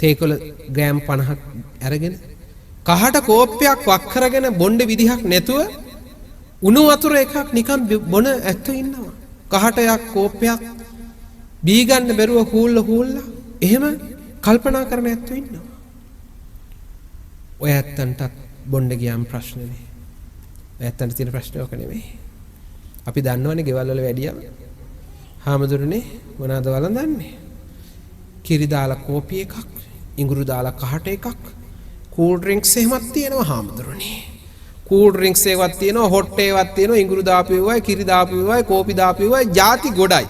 තේකොළ ග්‍රෑම් 50ක් අරගෙන කහට කෝප්පයක් වක් කරගෙන බොන්න විදිහක් නැතුව උණු වතුර එකක් නිකන් බොන ඇත්තෝ ඉන්නවා. කහටයක් කෝප්පයක් බී ගන්න බැරුව හූල්ලා එහෙම කල්පනා කරන ඇත්තෝ ඉන්නවා. ඔය ඇත්තන්ටත් බොන්න ගියාම ප්‍රශ්නේ නේ. ඔය ඇත්තන්ට තියෙන ප්‍රශ්නේ ඔක නෙමෙයි. අපි දන්නවනේ ගෙවල් වල වැඩියම හාමුදුරනේ මොනවාද වළඳන්නේ? කිරි දාලා කෝපි එකක්, ඉඟුරු දාලා කහට එකක්, කූල් ඩ්‍රින්ක්ස් එහෙමත් තියෙනවා හාමුදුරනේ. කූල් ඩ්‍රින්ක්ස් ඒවත් තියෙනවා, හොට් ඒවත් තියෙනවා, ඉඟුරු දාපු ඒවායි, කිරි දාපු ඒවායි, කෝපි දාපු ඒවායි, ಜಾති ගොඩයි.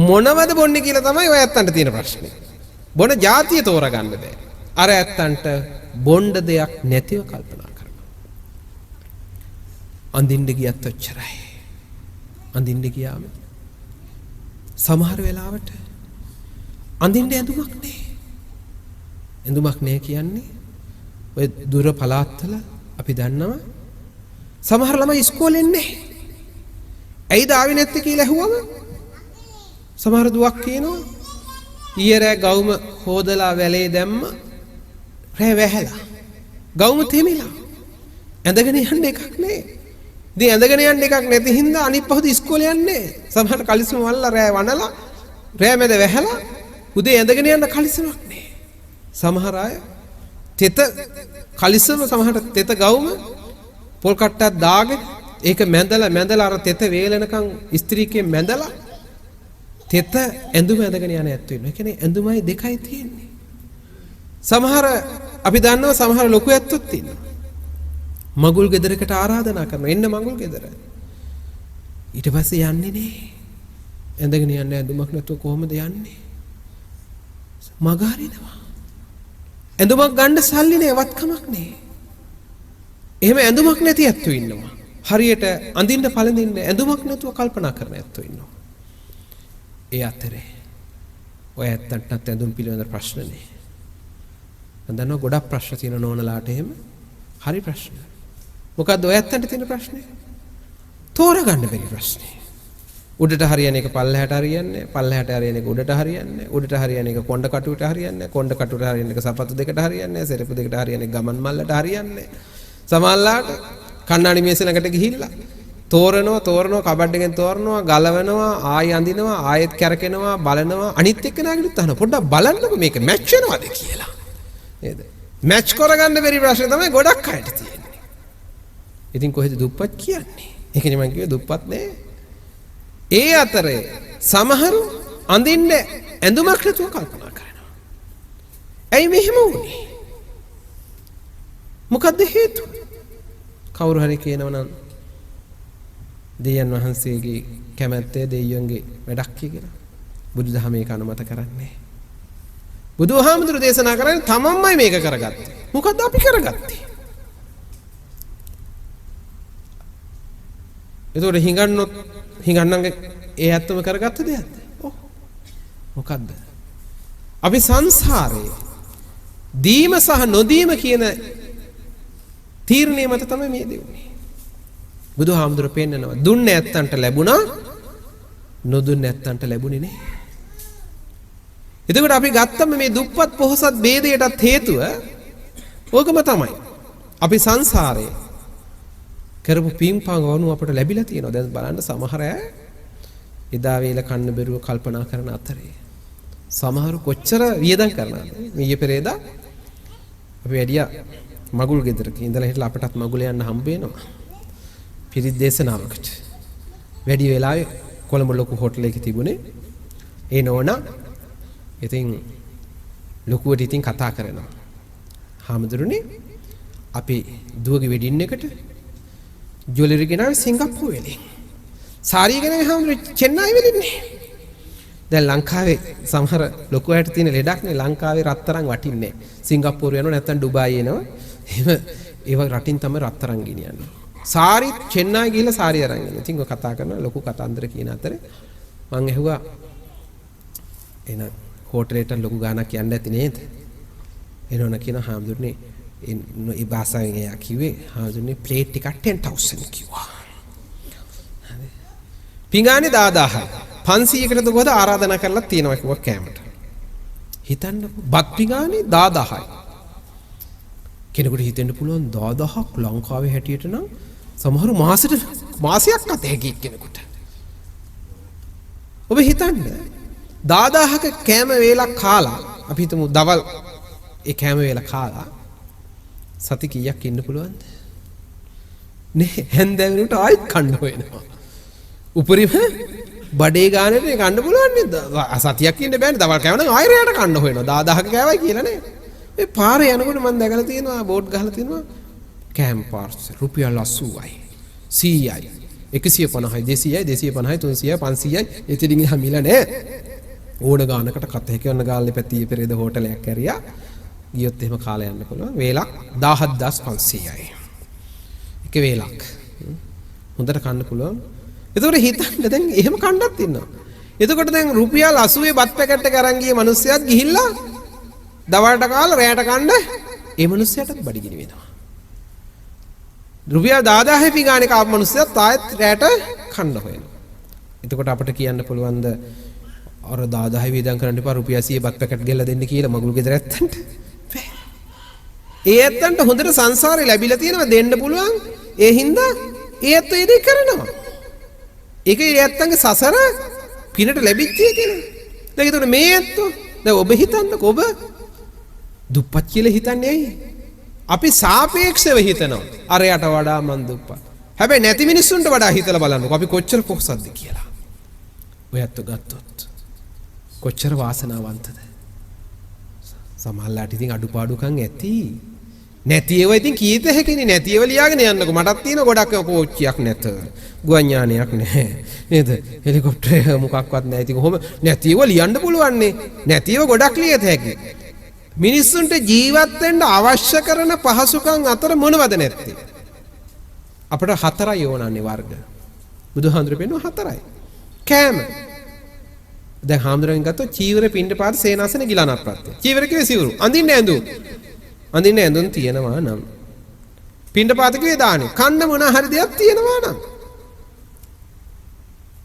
මොනවද බොන්නේ කියලා තමයි ඔය ඇත්තන්ට තියෙන ප්‍රශ්නේ. බොන ಜಾතිය තෝරගන්න බෑ. අර ඇත්තන්ට බොණ්ඩ දෙයක් නැතිව කල්පනා කරනවා. අඳින්න ගියත් ඔච්චරයි. අඳින්න ගියාම සමහර වෙලාවට අඳින්න ඇඳුමක් නෑ. ඇඳුමක් නෑ කියන්නේ ඔය දුර පළාත්වල අපි දන්නවා සමහර ළමයි ඉස්කෝලේ එන්නේ. ඇයිද ආවේ නැත්තේ කියලා ඇහුවම සමහර දුවක් කියනවා ඊයේ රෑ ගවුම හොදලා වැලේ දැම්ම රෑ වැහැලා. ගවුම තෙමිලා. ඇඳගෙන යන්න එකක් නෑ. ඉතින් ඇඳගෙන යන්න එකක් නැති හින්දා අනිත් පහුද ඉස්කෝලේ යන්නේ. සමහර කලිසම වල්ලා රෑ වනලා රෑ මැද වැහැලා උදේ ඇඳගෙන යන්න කලිසමක් නෑ. සමහර අය තෙත කලිසම සමහර තෙත ගවුම පොල් කට්ටක් දාගෙන ඒක මැදලා අර තෙත වේලනකම් ඉස්ත්‍රීකේ මැදලා තෙත ඇඳුම ඇඳගෙන යන ඇත්තෝ ඉන්නවා. ඒ කියන්නේ ඇඳුමයි දෙකයි තියෙන්නේ. සමහර අපි දන්නවා සමහර ලොකු ඇත්තොත් ඉන්නවා. මගුල් ගෙදරකට ආරාධනා කරනවා. එන්න මගුල් ගෙදර. ඊට පස්සේ යන්නේ නේ. ඇඳගෙන යන්නේ ඇඳුමක් නැතුව කොහොමද යන්නේ? මග හරිනවා. ඇඳුමක් ගන්න සල්ලි නෑ, වත්කමක් නෑ. එහෙම ඇඳුමක් නැති ඇත්තෝ ඉන්නවා. හරියට අඳින්න පළඳින්න ඇඳුමක් නැතුව කල්පනා කරන ඇත්තෝ ඉන්නවා. ඒ අතරේ ඔය ඇත්තන්ටත් ඇඳුම් පිළිබඳ ප්‍රශ්න නේ. මම දන්නවා ගොඩක් ප්‍රශ්න තියෙන නෝනලාට එහෙම. හරි ප්‍රශ්න. මොකද්ද ඔය ඇත්තන්ට තියෙන ප්‍රශ්නේ? තෝරගන්න බැරි ප්‍රශ්නේ. උඩට හරියන එක පල්ලෙහාට හරියන්නේ, පල්ලෙහාට හරියන එක උඩට හරියන්නේ, උඩට හරියන එක කොණ්ඩ කටුවට හරියන්නේ, කොණ්ඩ කටුවට හරියන එක සපත්තු දෙකට හරියන්නේ, සෙරපු දෙකට හරියන එක ගමන් මල්ලට හරියන්නේ. සමහරලාට කණ්ණාඩි මේස ළඟට ගිහිල්ලා තෝරනවා කබඩ් එකෙන් තෝරනවා, ගලවනවා, ආයෙ අඳිනවා, ආයෙත් කැරකෙනවා, බලනවා, අනිත් එක්කෙනාගෙනුත් අහනවා පොඩ්ඩක් බලන්නකො මේක මැච් වෙනවද කියලා. නේද? මැච් කරගන්න බැරි ප්‍රශ්න තමයි ගොඩක් අයට තියෙන්නේ. ඉතින් කොහෙද දුප්පත් කියන්නේ? ඒකනේ මම කිව්වේ දුප්පත් නේ. ඒ අතරේ සමහරු අඳින්න ඇඳුමක් නැතුව කල්පනා කරනවා. ඇයි මෙහෙම වුනේ? මොකද්ද හේතුව? කවුරු හරි කියනවා නම් දෙයයන් වහන්සේගේ කැමැත්තේ දෙයියන්ගේ වැඩක් කියලා. බුදුදහම ඒක අනුමත කරන්නේ. බුදුහාමුදුරු දේශනා කරන්නේ තමන්මයි මේක කරගත්තේ. මොකද්ද අපි කරගත්තේ? ඒතකොට හිඟන්නන්ගේ ඒ ඇත්තම කරගත්ත දෙයක්ද? ඔව්. මොකද්ද? අපි සංසාරේ දීම සහ නොදීම කියන තීරණය මත තමයි මේ දෙන්නේ. බුදුහාමුදුරුවෝ පෙන්නනවා දුන්නේ නැත්තන්ට ලැබුණා නොදුන්නේ නැත්තන්ට ලැබුණේ නෑ. එතකොට අපි ගත්තම මේ දුප්පත් පොහොසත් ભેදයටත් හේතුව ඕකම තමයි. අපි සංසාරේ කරපු පින්පං වුණු අපට ලැබිලා තියෙනවා. දැන් බලන්න සමහර අය එදා වේල කන්න බැරුව කල්පනා කරන අතරේ සමහර කොච්චර වියදම් කරනවද? ඊයේ පෙරේදා අපි වැඩියා මගුල් ගෙදරක ඉඳලා හිටලා අපටත් මගුල යන්න හම්බ වෙනවා. පිරිත් දේශනාවකට. වැඩි වෙලාවේ කොළඹ ලොකු හෝටල් එකේ තිබුණේ ඒ නෝනා ඉතින් ලොකුවට ඉතින් කතා කරනවා. හාමුදුරනේ අපි දුවගේ වෙඩින් එකට ජුවලරි ගෙනාවේ සිංගප්පූරුවේදී. සාරිය ගෙනාවේ හාමුදුරේ චෙන්නයි වෙලින්නේ. දැන් ලංකාවේ සමහර ලොකු අයට තියෙන ලෙඩක් නේ ලංකාවේ රත්තරන් වටින්නේ නැහැ. සිංගප්පූරු යනවා නැත්නම් ඩුබායි එනවා. එහෙම ඒව රටින් තමයි රත්තරන් ගෙනියන්නේ. සාරි චෙන්නයි ගිහලා සාරි අරන් එනවා. ඉතින් ඔය කතා කරන ලොකු කතාන්දර කියන අතරේ මං ඇහුවා එන හෝටලේට ලොකු ගාණක් යන්න ඇති නේද? එනෝන කියන හාමුදුරනේ ඒ භාෂාවෙන් එයා කිව්වේ හාමුදුරනේ ප්ලේට් එකක් 10000 කිව්වා. හරි. පිඟානේ 10000යි. 500කට දුවද ආරාධනා කරලා තියෙනවා කිව්වා කෑමට. හිතන්නකො බත් පිඟානේ 10000යි. කෙනෙකුට හිතෙන්න පුළුවන් 10000ක් ලංකාවේ හැටියට නම් සමහර මාසයක් අත හැකි කෙනෙකුට. ඔබ හිතන්න 10000ක කෑම වේලක් කාලා අපි හිතමු දවල් ඒ කෑම වේල කාලා සති කීයක් ඉන්න පුළුවන්ද? නේ හැන්දෑවෙනට ආයෙත් කන්න වෙනවා. උපරිම බඩේ ගානට කන්න පුළුවන් නේද? සතියක් ඉන්න බෑනේ. දවල් කෑම නම් ආයෙ රැයට කන්න වෙනවා. 10000ක කෑවයි කියලා නේ. මේ පාරේ යනකොට මම දැකලා තියෙනවා බෝඩ් ගහලා තියෙනවා කෑම පාර්සල් රුපියල් 80යි 100යි 150යි 200යි 250යි 300යි 500යි එතනින් එහා මිල නෑ. ඕන ගානකට කත හැකියවන්න ගාල්ලේ පැත්තේ පෙරේද හෝටලයක් ඇරියා. ගියොත් එහෙම කාලා යන්න පුළුවන්. වේලක් 17500යි. එක වේලක්. හොඳට කන්න පුළුවන්. එතකොට හිතන්න දැන් එහෙම කන්නත් ඉන්නවා. එතකොට දැන් රුපියල් 80 බත් පැකට් එක අරන් ගිය මිනිස්සයාත් ගිහිල්ලා දවල්ට කාලා රැයට කන්න ඒ මිනිස්සයාටත් බඩගිනි වෙනවා. රුපියල් 10000 පිඟානේ කාපු මිනිස්සයාත් ආයෙත් රැයට කන්න හොයනවා. එතකොට අපිට කියන්න පුළුවන්ද අර 10000 වේදම් කරන්න එපා රුපියල් 100 බත් පැකට් ගෙල්ල දෙන්න කියලා මගුල් ගෙදර ඇත්තන්ට. ඒ ඇත්තන්ට හොඳට සංසාරේ ලැබිලා තියෙනවා දෙන්න පුළුවන්. ඒ හින්දා ඒ ඇත්ත ඒ දේ කරනවා. ඒක ඒ ඇත්තන්ගේ සසර පිනට ලැබිච්ච එකනේ. දැන් ඒතකොට මේ ඇත්තෝ දැන් ඔබ හිතන්නකෝ ඔබ දුප්පත් කියලා හිතන්නේ ඇයි? අපි සාපේක්ෂව හිතනවා. අරයට වඩා මන් දුප්පත්. හැබැයි නැති මිනිස්සුන්ට වඩා හිතලා බලන්නකෝ අපි කොච්චර පොහොසත්ද කියලා. ඔය ඇත්තෝ ගත්තොත් කොච්චර වාසනාවන්තද? සමහරලාට ඉතින් අඩුපාඩුකම් ඇති. නැති ඒවා ඉතින් කීත හැකිනේ. නැති ඒවා ලියාගෙන යන්නකෝ. මටත් තියෙන ගොඩක් කෝච්චියක් නැත. ගුවන් යානයක් නැහැ. නේද? හෙලිකොප්ටර් මොකක්වත් නැහැ. ඉතින් කොහොම නැති ඒවා ලියන්න පුළුවන් නේ. නැති ඒවා ගොඩක් ලියත හැකි. මිනිස්සුන්ට ජීවත් වෙන්න අවශ්‍ය කරන පහසුකම් අතර මොනවද නැත්තේ? අපිට 4යි ඕනන්නේ වර්ග. බුදුහාමුදුරු පෙන්වුවා 4යි. කෑම. දැන් හාමුදුරන් ගත්තොත් චීවර පින්ඩ පාත සේනාසන ගිලනක් ප්‍රත්‍ය. චීවර කිව්වේ සිවුරු. අඳින්න ඇඳුම්. අඳින්න ඇඳුම් තියෙනවා නම්. පින්ඩ පාත කිව්වේ දානේ. කන්න මොන හරි දෙයක් තියෙනවා නම්.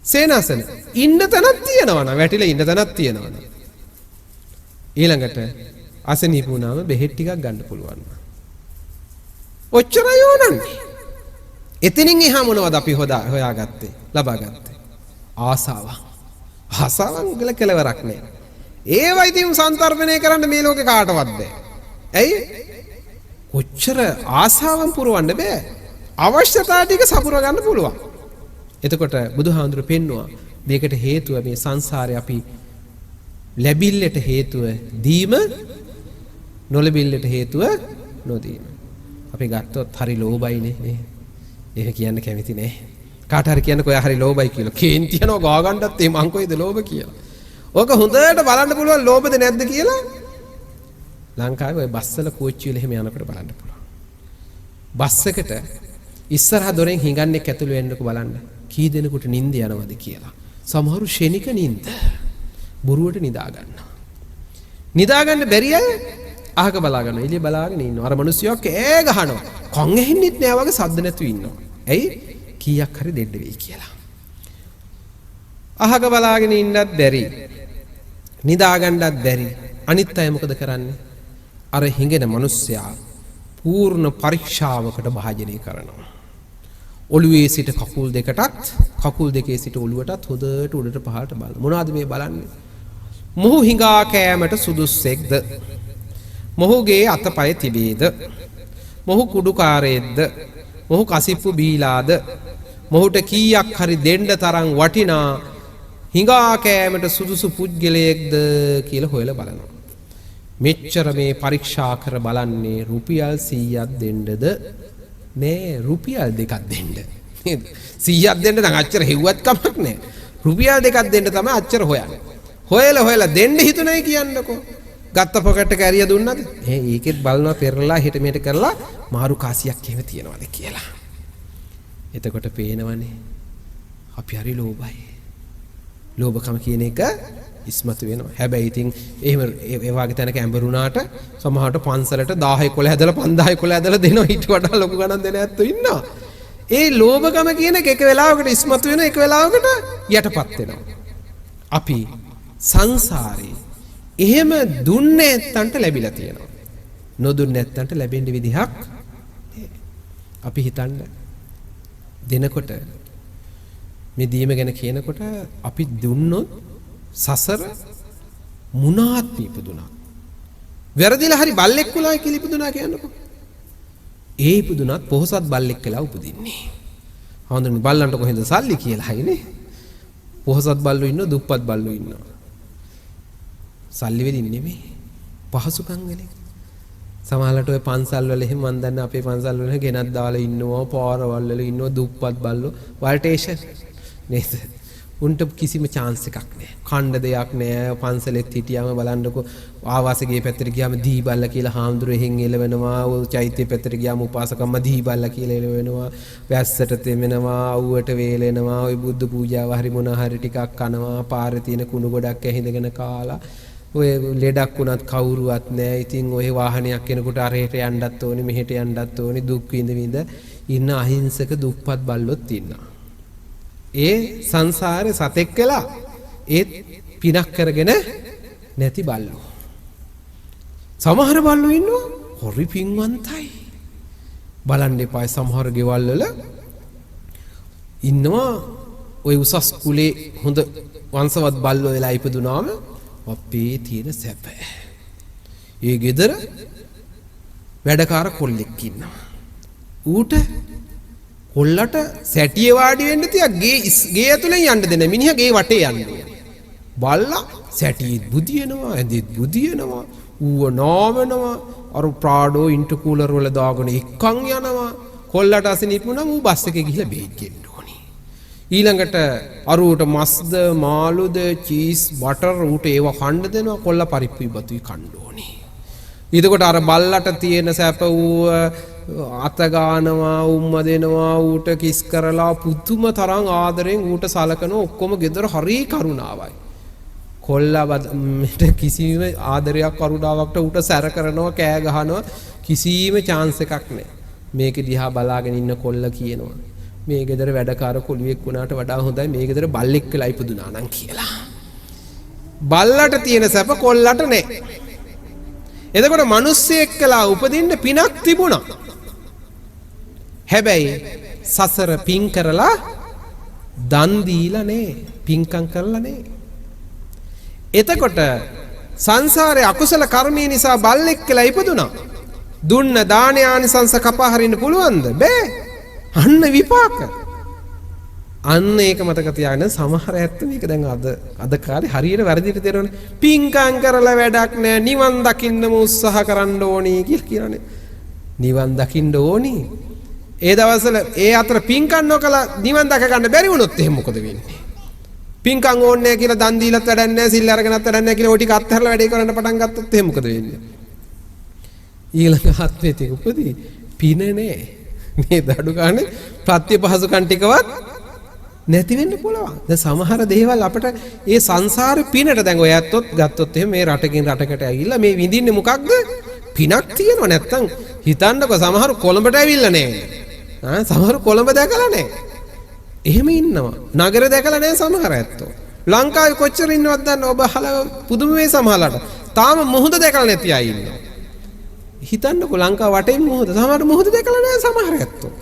සේනාසන ඉන්න තැනක් තියෙනවා නම් වැටිලා ඉන්න තැනක් තියෙනවා නම්. ඊළඟට අසනීප වුණාම බෙහෙත් ටිකක් ගන්න පුළුවන්. ඔච්චරයි ඕනන්නේ. එතනින් එහා මොනවද අපි හොයාගත්තේ? ලබාගත්තේ. ආසාව. ආසාවන් ගල කෙලවරක් නෑ. ඒවයි තියුම් සන්තර්පණය කරන්න මේ ලෝකේ කාටවත් බෑ. ඇයි? කොච්චර ආසාවන් පුරවන්න බෑ. අවශ්‍යතා ටික සපුර ගන්න පුළුවන්. එතකොට බුදුහාඳුර පෙන්නවා මේකට හේතුව මේ සංසාරේ අපි ලැබිල්ලට හේතුව දීම නොලැබිල්ලට හේතුව නොදීම. අපි ගත්තොත් හරි ලෝභයිනේ නේ. ඒක කියන්න කැමති නෑ. කාට හරි කියන්නකෝ එයා හරි ලෝභයි කියලා. කේන්ති යනවා ගා ගන්නත් ඒ මං කොයිද ලෝභ කියලා. ඕක හොඳට බලන්න පුළුවන් ලෝභද නැද්ද කියලා. ලංකාවේ ওই බස්වල කෝච්චි වල එහෙම යනකොට බලන්න පුළුවන්. බස් එකට ඉස්සරහ දොරෙන් හිඟන්නේ ඇතුළු වෙන්නකෝ බලන්න. කී දෙනෙකුට නිින්ද යනවද කියලා. සමහරු ෂෙනික නිින්ද. බොරුවට නිදා ගන්නවා. නිදා ගන්න බැරි අය අහක බලා ගන්නවා. එළිය බලාගෙන ඉන්නවා. අර මිනිස්සුયો කෑ ගහනවා. කන් ඇහෙන්නෙත් නෑ වගේ සද්ද නැතුව ඉන්නවා. ඇයි? කීයක් හරි දෙන්න වෙයි කියලා. අහක බලාගෙන ඉන්නත් බැරි. නිදා ගන්නත් බැරි. අනිත් අය මොකද කරන්නේ? අර හිඟෙන මිනිස්සයා පූර්ණ පරීක්ෂාවකට භාජනය කරනවා. ඔළුවේ සිට කකුල් දෙකටත් කකුල් දෙකේ සිට ඔළුවටත් හොඳට උඩට පහළට බලන. මොනවද මේ බලන්නේ? මොහු හිඟා කෑමට සුදුස්සෙක්ද? මොහුගේ අතපය තිබේද? මොහු කුඩුකාරයෙක්ද? මොහු කසිප්පු බීලාද? මොහුට කීයක් හරි දෙන්න තරම් වටිනා හිඟා කෑමට සුදුසු පුද්ගලයෙක්ද කියලා හොයලා බලනවා. මෙච්චර මේ පරීක්ෂා කර බලන්නේ රුපියල් 100ක් දෙන්නද? නෑ රුපියල් 2ක් දෙන්න. නේද? 100ක් දෙන්න නම් අච්චර හෙව්වත් කමක් නෑ. රුපියල් 2ක් දෙන්න තමයි අච්චර හොයන්නේ. හොයලා දෙන්න හිතුණයි කියන්නකෝ. ගත්ත පොකට් එක ඇරිය දුන්නද? ඒකෙත් බලනවා පෙරලා හිට මෙහෙට කරලා මාරු කාසියක් එහෙම තියනවාද කියලා. එතකොට පේනවනේ අපි හරි ලෝභයි. ලෝභකම කියන එක ඉස්මතු වෙනවා. හැබැයි ඉතින් එහෙම ඒ වගේ තැනක ඇඹරුණාට සමහරට පන්සලට 10 11 ඇදලා 5000 11 ඇදලා දෙනවා. ඊට වඩා ලොකු ගණන් දෙන ඇත්තෝ ඉන්නවා. ඒ ලෝභකම කියන එක වෙලාවකට ඉස්මතු වෙන එක වෙලාවකට යටපත් වෙනවා. අපි සංසාරේ එහෙම දුන්නේ නැත්තන්ට ලැබිලා තියෙනවා. නොදුන්නේ නැත්තන්ට ලැබෙන්න විදිහක් අපි හිතන්න දෙනකොට මේ දීම ගැන කියනකොට අපි දුන්නොත් සසර මුනාත් ඉපදුනා. වැරදිලා හරි බල්ලෙක් කුලායි කියලා ඉපදුනා කියන්නකො. ඒ ඉපදුනත් පොහොසත් බල්ලෙක් කියලා උපදින්නේ. හඳුනන්නේ බල්ලන්ට කොහෙන්ද සල්ලි කියලා හයිනේ. පොහොසත් බල්ලෝ ඉන්නවා දුප්පත් බල්ලෝ ඉන්නවා. සල්ලි වලින් නෙමෙයි පහසුකම් වලින්. සමහරවිට ඔය පන්සල් වල එහෙම මන් දන්න අපේ පන්සල් වල ගෙනත් දාලා ඉන්නවා පාරවල් වල ඉන්නවා දුප්පත් බල්ලෝ වල්ටේෂන් නේද? උන්ට කිසිම chance එකක් නැහැ. ඛණ්ඩ දෙයක් නැහැ. පන්සලෙත් හිටියාම බලන්නකො ආවාසගේ පැත්තට ගියාම දීබල්ලා කියලා හාමුදුරුවෝ එහෙන් එලවෙනවා. ඔය චෛත්‍ය පැත්තට ගියාම උපාසකම්ම දීබල්ලා කියලා එලවෙනවා. වැස්සට තෙමෙනවා, අවුවට වේලෙනවා. ඔය බුද්ධ පූජාව හරි මොන හරි ටිකක් කනවා. පාරේ තියෙන කුණු ගොඩක් ඇහිඳගෙන කාලා ඔය ලෙඩක් වුණත් කවුරුවත් නැහැ. ඉතින් ඔය වාහනයක් කෙනෙකුට අරහෙට යන්නත් ඕනේ, මෙහෙට යන්නත් ඕනේ. දුක් විඳ ඉන්න අහිංසක දුප්පත් බල්ලොත් ඉන්නවා. ඒ සංසාරේ සතෙක් වෙලා ඒත් පිනක් කරගෙන නැති බල්ලෝ. සමහර බල්ලෝ ඉන්නවා හොරි පින්වන්තයි. බලන්න එපා සමහර ගෙවල් වල ඉන්නවා ওই උසස් කුලේ හොඳ වංශවත් බල්ලෝ වෙලා ඉපදුනාම අපේ තියෙන සැප. ඒ ගෙදර වැඩකාර කොල්ලෙක් ඉන්නවා. ඌට කොල්ලට සැටියේ වාඩි වෙන්න තියා ගේ ඇතුලෙන් යන්න දෙන මිනිහා ගේ වටේ යන්නේ. බල්ලා සැටියෙත් බුදියනවා, ඇඳෙත් බුදියනවා, ඌව නාවනවා, අර ප්‍රාඩෝ ඉන්ටර්කූලර් වල දාගෙන එක්කන් යනවා. කොල්ලට අසනීප වුණාම ඌ බස් එකේ ගිහලා බේත් ගෙන්න ඕනේ. ඊළඟට අරුවට මස්ද, මාළුද, චීස්, බටර් ඌට ඒව කන්න දෙනවා. කොල්ලා පරිප්පුයි බතුයි කන්න ඕනේ. ඊටකොට අර බල්ලට තියෙන සැප ඌ අත ගානවා, උම්ම දෙනවා, ඌට කිස් කරලා පුදුම තරම් ආදරෙන් ඌට සලකන ඔක්කොම ගෙදර හරි කරුණාවයි. කොල්ලාට කිසිම ආදරයක් කරුණාවකට ඌට සැර කරනවා, කෑ ගහනවා, කිසිම chance එකක් නැහැ. මේක දිහා බලාගෙන ඉන්න කොල්ල කියනවා මේ ගෙදර වැඩකාර කොළුවෙක් වුණාට වඩා හොඳයි මේ ගෙදර බල්ලෙක් වෙලා ඉපදුනා නම් කියලා. බල්ලට තියෙන සැප කොල්ලට නැහැ. එතකොට මිනිස්සෙක් කියලා උපදින්න පිනක් තිබුණා. හැබැයි සසර පින් කරලා දන් දීලා නේ, පින්කම් කරලා නේ. එතකොට සංසාරේ අකුසල කර්මී නිසා බල්ලෙක් කියලා ඉපදුනා. දුන්න දාන ආනිසංස කපා හරින්න පුළුවන්ද? බෑ. අන්න විපාක. අන්න ඒක මතක තියාගන්න. සමහර ඇත්ත මේක දැන් අද කාලේ හරියට වැරදිට තේරෙන්නේ. පින්කම් කරලා වැඩක් නෑ, නිවන් දකින්නම උත්සාහ කරන්න ඕනේ කියලා කියනනේ. නිවන් දකින්න ඕනේ. ඒ දවස්වල ඒ අතර පින්කම් නොකලා නිවන් දක ගන්න බැරි වුණොත් එහෙනම් මොකද වෙන්නේ? පින්කම් ඕනේ නැහැ කියලා දන් දීලත් වැඩක් නැහැ, සිල් අරගෙනත් වැඩක් නැහැ කියලා ඔය ටික අත්හැරලා වැඩේ කරන්න පටන් ගත්තොත් එහෙනම් මොකද වෙන්නේ? ඊළඟ ආත්මෙදී උපදී පින නැහැ. මේ දඩු ගානේ ප්‍රත්‍ය පහසුකම් ටිකවත් නැති වෙන්න පුළුවන්. දැන් සමහර දේවල් අපිට ඒ සංසාර පිනට දැන් ඔය ඇත්තොත් ගත්තොත් එහෙම මේ රටකින් රටකට ඇවිල්ලා මේ විඳින්නේ මොකක්ද? පිනක් තියෙනව නැත්තම් හිතන්නකෝ සමහර කොළඹට ඇවිල්ලා නැහැ. සමහර කොළඹ දැකලා නැහැ. එහෙම ඉන්නවා. නගර දැකලා නැහැ සමහර ඇත්තෝ. ලංකාවේ කොච්චර ඉන්නවද දන්න ඔබ අහලා පුදුම වේ සමහරලාට. තාම මුහුද දැකලා නැති අය ඉන්නවා. හිතන්නකෝ ලංකාව වටේ මුහුද. සමහර මුහුද දැකලා නැහැ සමහර ඇත්තෝ.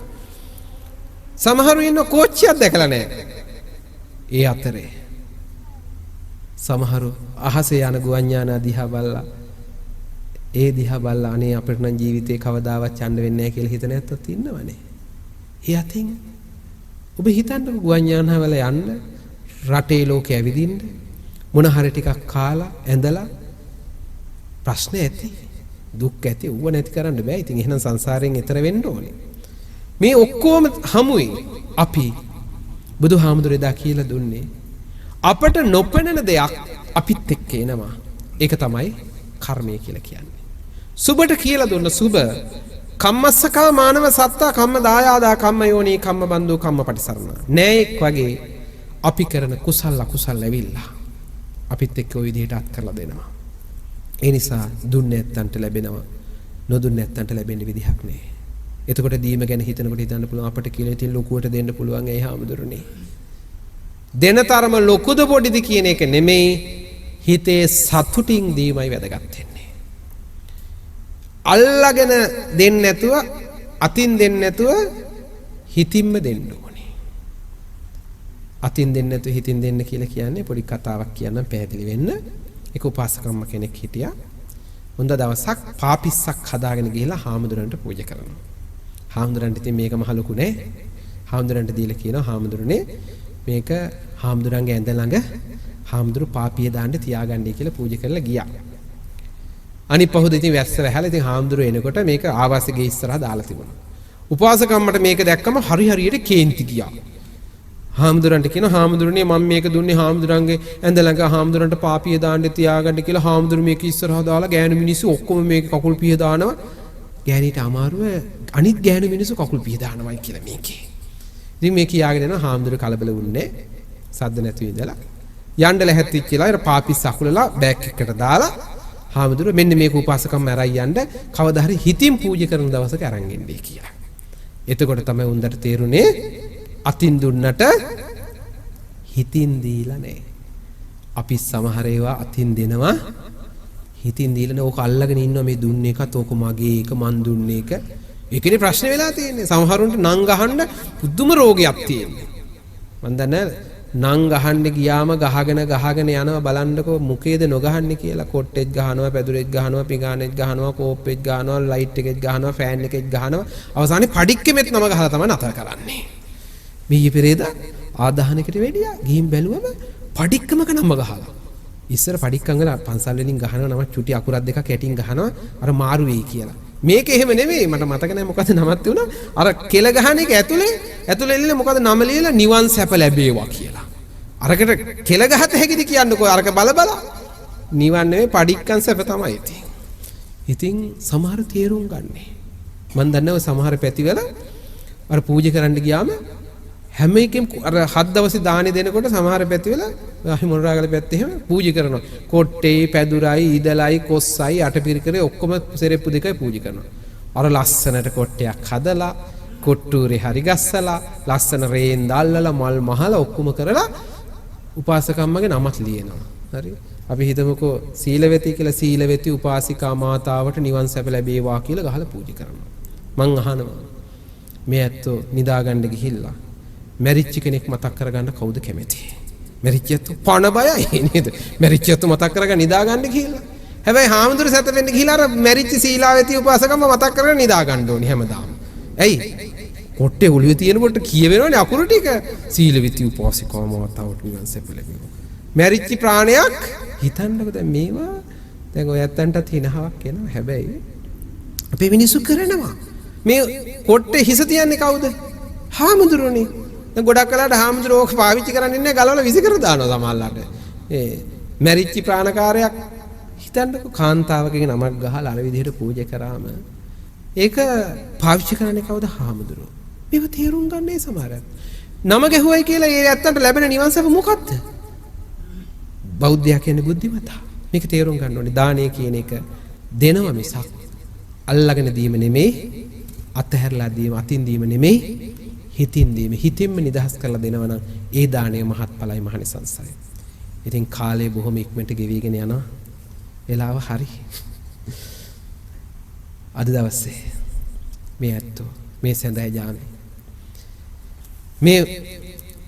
සමහරු ඉන්න කෝච්චියක් දැකලා නැහැ. ඒ අතරේ සමහරු අහසේ යන ගුවන් යානා දිහා බලලා ඒ දිහා බලලා අනේ අපිට නම් ජීවිතේ කවදාවත් යන්න වෙන්නේ නැහැ කියලා හිතන ඇත්තත් ඉන්නවනේ. ඒ අතින් ඔබ හිතන්නකෝ ගුවන් යානාවල යන්න රටේ ලෝකෙ ඇවිදින්න මොන හරි ටිකක් කාලා ඇඳලා ප්‍රශ්න ඇති දුක් ඇති ඌව නැති කරන්න බෑ. ඉතින් එහෙනම් සංසාරයෙන් එතර වෙන්න ඕනේ. මේ ඔක්කොම හමුවේ අපි බුදුහාමුදුරේ දා කියලා දුන්නේ අපට නොපෙනෙන දෙයක් අපිත් එක්ක එනවා. ඒක තමයි කර්මය කියලා කියන්නේ. සුබට කියලා දුන්න සුබ කම්මස්සකා මානව සත්තා කම්ම දායාදා කම්ම යෝනී කම්ම බන්දු කම්ම පටිසරණ. නෑෙක් වගේ අපි කරන කුසල අකුසල ඇවිල්ලා අපිත් එක්ක ওই විදිහට අත් කරලා දෙනවා. ඒ නිසා දුන්නේ නැත්තන්ට ලැබෙනවා. නොදුන්නේ නැත්තන්ට ලැබෙන්න විදිහක් නෑ. එතකොට දීම ගැන හිතනකොට හිතන්න පුළුවන් අපිට කියලා ඉතින් ලොකුවට දෙන්න පුළුවන් ඒ හැමදෙරුනේ. දෙන තරම ලොකුද පොඩිද කියන එක නෙමෙයි හිතේ සතුටින් දීමයි වැදගත් වෙන්නේ. අල්ලගෙන දෙන්න නැතුව අතින් දෙන්න නැතුව හිතින්ම දෙන්න ඕනේ. අතින් දෙන්න නැතුව හිතින් දෙන්න කියලා කියන්නේ පොඩි කතාවක් කියන්නම් පැහැදිලි වෙන්න. ඒක උපාසකම්ම කෙනෙක් හිටියා. හොඳ දවසක් පාපිස්සක් හදාගෙන ගිහලා හාමුදුරන්ට පූජා කරනවා. හාමුදුරන්ට ඉතින් මේක මහ ලොකු නෑ. හාමුදුරන්ට දීලා කියනවා හාමුදුරනේ මේක හාමුදුරන්ගේ ඇඳ ළඟ හාමුදුරු පාපිය දාන්න තියාගන්නයි කියලා පූජා කරලා ගියා. අනිත් පහුද ඉතින් වැස්ස වැහැලා ඉතින් හාමුදුරු එනකොට මේක ආවාසගේ ඉස්සරහා දාලා තිබුණා. උපාසකම්මට මේක දැක්කම හරි හරියට කේන්ති ගියා. හාමුදුරන්ට කියනවා හාමුදුරනේ මම මේක දුන්නේ හාමුදුරන්ගේ ඇඳ ළඟ හාමුදුරන්ට පාපිය දාන්න තියාගන්න කියලා හාමුදුරු මේක ඉස්සරහා දාලා ගෑනු මිනිස්සු ඔක්කොම මේක කකුල් පිහ දානවා. ගෑණිට අමාරුව අනිත් ගෑනු මිනිස්සු කකුල් පිහ දානවායි කියලා මේකේ. ඉතින් මේ කියාගෙන යනවා හාමුදුරු කලබල වුණේ සද්ද නැතුව ඉඳලා යන්න ලැහැත්තිච්ච කියලා අර පාපිස් අකුලලා බෑග් එකකට දාලා හාමුදුරු මෙන්න මේක උපාසකම් අරයි යන්න කවදා හරි හිතින් පූජා කරන දවසක අරන් එන්නේ කියලා. එතකොට තමයි උන්දට තේරුනේ අතින් දුන්නට හිතින් දීලා නැහැ. අපි සමහර ඒවා අතින් දෙනවා හිතින් දීලා ඕක අල්ලගෙන ඉන්නවා මේ දුන්නේ එකත් ඕක මගේ එක මන් දුන්නේ එක. ඒකනේ ප්‍රශ්නේ වෙලා තියෙන්නේ. සමහරුන්ට නම් ගහන්න පුදුම රෝගයක් තියෙනවා. මන් දන්නේ නම් ගහන්න ගියාම ගහගෙන යනවා බලන්නකෝ මොකේද නොගහන්නේ කියලා. කොට්ටෙත් ගහනවා, පැදුරෙත් ගහනවා, පිඟානෙත් ගහනවා, කෝප්පෙත් ගහනවා, ලයිට් එකෙත් ගහනවා, ෆෑන් එකෙත් ගහනවා. අවසානයේ පඩික්කෙමෙත් නම ගහලා තමයි නතර කරන්නේ. මීයේ පෙරේද ආදාහනයකට වෙඩියා ගිහින් බැලුවම පඩික්කමක නම ගහලා. ඉස්සර පඩික්කම් වල පන්සල් වලින් ගහනවා නම චුටි අකුරක් දෙකක් ඇටින් ගහනවා අර මාරු වෙයි කියලා. මේක එහෙම නෙවෙයි මට මතක නැහැ මොකද නමක් තියුණා. අර කෙල ගහන එක ඇතුලේ ඉල්ලන්නේ මොකද නම ලියලා නිවන් සැප ලැබේවා කියලා. අරකට කෙල ගහත හැකිද කියන්නකෝ අරක බල නිවන් නෙවෙයි පඩික්කම් සැප තමයි තියෙන්නේ. ඉතින් සමහර තේරුම් ගන්නේ. මම දන්නවා සමහර පැතිවල අර පූජා කරන්න ගියාම හැම එකෙම අර 7 දවසේ දානි දෙනකොට සමහර පැතිවල ආහි මොනරාගල පැත්තේ එහෙම පූජා කරනවා. කොට්ටේ, පැදුරයි, ඊදලයි, කොස්සයි, අටපිරිකරේ ඔක්කොම සෙරෙප්පු දෙකයි පූජා කරනවා. අර ලස්සනට කොට්ටයක් හදලා, කොට්ටුරේ හරි ගස්සලා, ලස්සන රේන් දාල්ලලා, මල් මහලා ඔක්කොම කරලා උපාසකම්මගේ නමත් ලියනවා. හරි. අපි හිතමුකෝ සීලවති කියලා සීලවති උපාසිකා මාතාවට නිවන් සැප ලැබේවා කියලා ගහලා පූජා කරනවා. මං අහනවා මේ ඇත්තෝ නිදාගන්න ගිහිල්ලා මැරිච්ච කෙනෙක් මතක් කරගන්න කවුද කැමති? මැරිච්ච ඇත්තෝ පණ බයයි නේද? මැරිච්ච ඇත්තෝ මතක් කරගන්න නිදාගන්න ගිහිල්ලා. හැබැයි හාමුදුරු සැතපෙන්න ගිහිල්ලා අර මැරිච්ච සීලාවති උපාසකම්ම මතක් කරගෙන නිදාගන්න ඕනි හැමදාම. ඇයි? කොට්ටේ ඔළුවේ තියෙනකොට කියවෙනවනේ අකුරු ටික. සීලවිති උපාසිකා මාතාවට නිවන් සැප ලැබේවා. මැරිච්ච ප්‍රාණයක් හිතන්නකෝ දැන් මේවා දැන් ඔය ඇත්තන්ටත් හිනහාවක් එනවා. හැබැයි අපේ මිනිස්සු කරනවා. මේ කොට්ටේ හිස තියන්නේ කවුද? හාමුදුරුවනේ. දැන් ගොඩක් වෙලාවට හාමුදුරුවෝ ඕක පාවිච්චි කරන්නේ නැහැ ගලවලා විසි කර දානවා සමහරලාට. මැරිච්ච ප්‍රාණකාරයක් හිතන්නකෝ කාන්තාවකගේ නමක් ගහලා අර විදිහට පූජා කරාම ඒක පාවිච්චි කරන්නේ කවුද? හාමුදුරුවෝ. මේව තේරුම් ගන්නේ සමහරක්. නම ගැහුවයි කියලා ඒ ඇත්තන්ට ලැබෙන නිවන් සැප මොකක්ද? බෞද්ධයා කියන්නේ බුද්ධිමතා. මේක තේරුම් ගන්න ඕනේ. දානය කියන එක දෙනව මිසක් අල්ලගෙන දීම නෙමෙයි, අතහැරලා දීම, අතින් දීම නෙමෙයි, හිතින් දීම. හිතින්ම නිදහස් කරලා දෙනවා නම් ඒ දාණය මහත්ඵලයි මහනිසංසයි. ඉතින් කාලය බොහොම ඉක්මනට ගෙවිගෙන යනවා. වෙලාව හරි. අද දවසේ මේ ඇත්තෝ මේ සඳහා ඥානේ මේ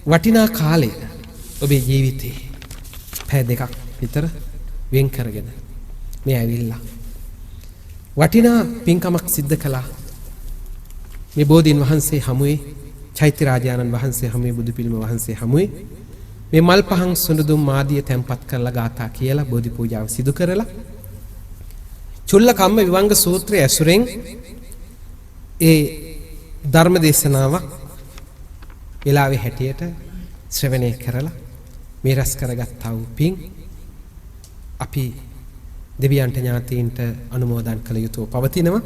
වටිනා කාලේ ඔබේ ජීවිතේ පැය දෙකක් විතර වෙන් කරගෙන මේ ඇවිල්ලා වටිනා පින්කමක් සිද්ධ කළා. මේ බෝධීන් වහන්සේ හමුවේ, චෛත්‍ය රාජානන් වහන්සේ හමුවේ, බුදු පිළිම වහන්සේ හමුවේ මේ මල් පහන් සුඳුම් ආදිය තැන්පත් කරලා ගාථා කියලා බෝධි පූජාව සිදු කරලා චුල්ල කම්ම විවංග සූත්‍රය ඇසුරෙන් ඒ ධර්ම දේශනාවක් වෙලාවේ හැටියට ශ්‍රවණය කරලා මේ රැස් කරගත්තා වූ පින් අපි දෙවියන්ට ඥාතීන්ට අනුමෝදන් කළ යුතුව පවතිනවා.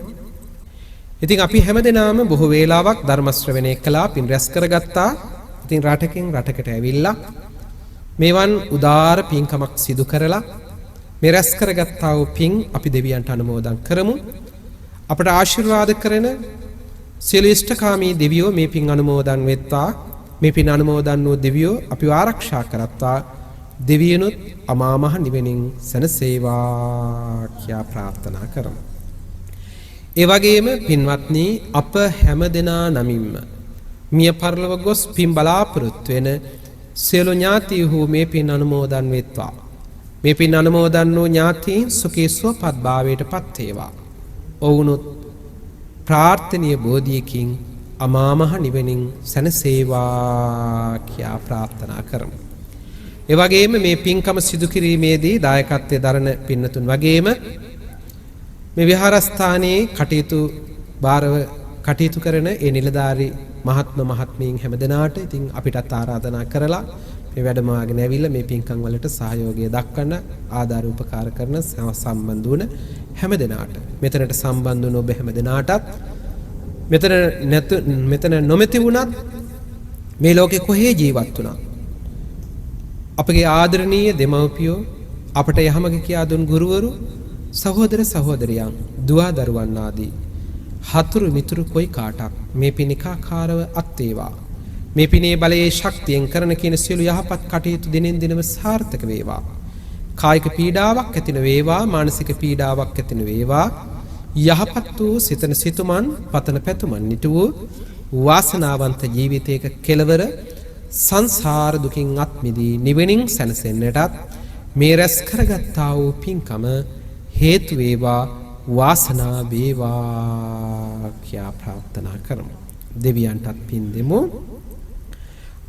ඉතින් අපි හැමදෙනාම බොහෝ වේලාවක් ධර්ම ශ්‍රවණය කළා, පින් රැස් කරගත්තා. ඉතින් රටකින් රටකට ඇවිල්ලා මේවන් උදාර පින්කමක් සිදු කරලා මේ රැස් කරගත්තා වූ පින් අපි දෙවියන්ට අනුමෝදන් කරමු. අපට ආශිර්වාද කරන සියලු ඉෂ්ඨකාමී දෙවියෝ මේ පින් අනුමෝදන් වෙත්වා. මේ පින් අනුමෝදන් වූ දෙවියෝ අපිව ආරක්ෂා කරත්වා. දෙවියනුත් අමා මහ නිවෙනින් සැනසේවා කියා ප්‍රාර්ථනා කරමු. ඒ වගේම පින්වත්නි, අප හැමදෙනා නමින්ම මිය පරලොව ගොස් පින් බලාපොරොත්තු වෙන සියලු ඥාතීහු මේ පින් අනුමෝදන් වෙත්වා. මේ පින් අනුමෝදන් වූ ඥාතීන් සුඛී සුවපත් භාවයට පත් වේවා. ඔවුනුත් ප්‍රාර්ථනීය බෝධියකින් අමා මහ නිවෙනින් සැනසේවා කියා ප්‍රාර්ථනා කරමු. ඒ වගේම මේ පින්කම සිදු කිරීමේදී දායකත්වයේ දරන පින්නතුන් වගේම මේ විහාරස්ථානයේ කටයුතු බාරව කටයුතු කරන ඒ නිලධාරී මහත්ම මහත්මීන් හැමදෙනාට ඉතින් අපිටත් ආරාධනා කරලා මේ වැඩමවාගෙන ඇවිල්ලා මේ පින්කම් වලට සහයෝගය දක්වන්න ආධාර උපකාර කරන සම්බන්ධ වුණ හැමදෙනාට, මෙතනට සම්බන්ධ වුණ ඔබ හැමදෙනාටත්, මෙතන නොමැති වුණත් මේ ලෝකේ කොහේ ජීවත් වුණත් අපගේ ආදරණීය දෙමව්පියෝ, අපට යහමග කියා දුන් ගුරුවරු, සහෝදර සහෝදරියන්, දුවා දරුවන් ආදී හතුරු මිතුරු කොයි කාටත් මේ පිනිකාකාරව අත් වේවා. මේ පිනේ බලයේ ශක්තියෙන් කරන කියන සියලු යහපත් කටයුතු දිනෙන් දිනම සාර්ථක වේවා. කායික පීඩාවක් ඇති නොවේවා, මානසික පීඩාවක් ඇති නොවේවා. යහපත් වූ සිතන සිතුමන්, පතන පැතුමන් නිතු වූ වාසනාවන්ත ජීවිතයක කෙලවර සංසාර දුකින් අත් මිදී නිවෙනින් සැනසෙන්නටත් මේ රැස් කරගත්තා වූ පින්කම හේතු වේවා, වාසනා වේවා කියා ප්‍රාර්ථනා කරමු. දෙවියන්ටත් පින් දෙමු.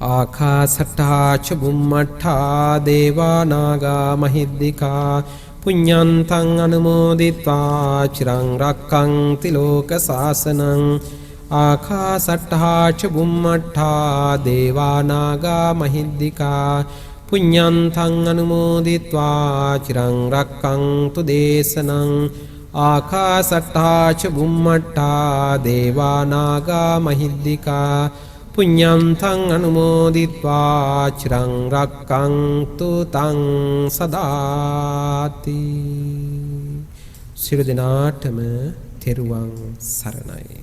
ආකාසට්ටා ච බුම්මට්ටා දේවා නාග මහිද්దికා පුඤ්ඤන්තං අනුමෝදිත්වා චිරං රක්ඛන්ති ලෝක සාසනං. ආකාසට්ටා ච බුම්මට්ටා දේවා නාග මහිද්దికා පුඤ්ඤන්තං අනුමෝදිත්වා චිරං රක්ඛන්තු දේශනං. ආකාසට්ටා ච බුම්මට්ටා දේවා නාග මහිද්దికා පුඤ්ඤන්තං අනුමෝදිත්වා චිරං රක්ඛන්තු තං සදාති. සියලු දෙනාටම තෙරුවන් සරණයි.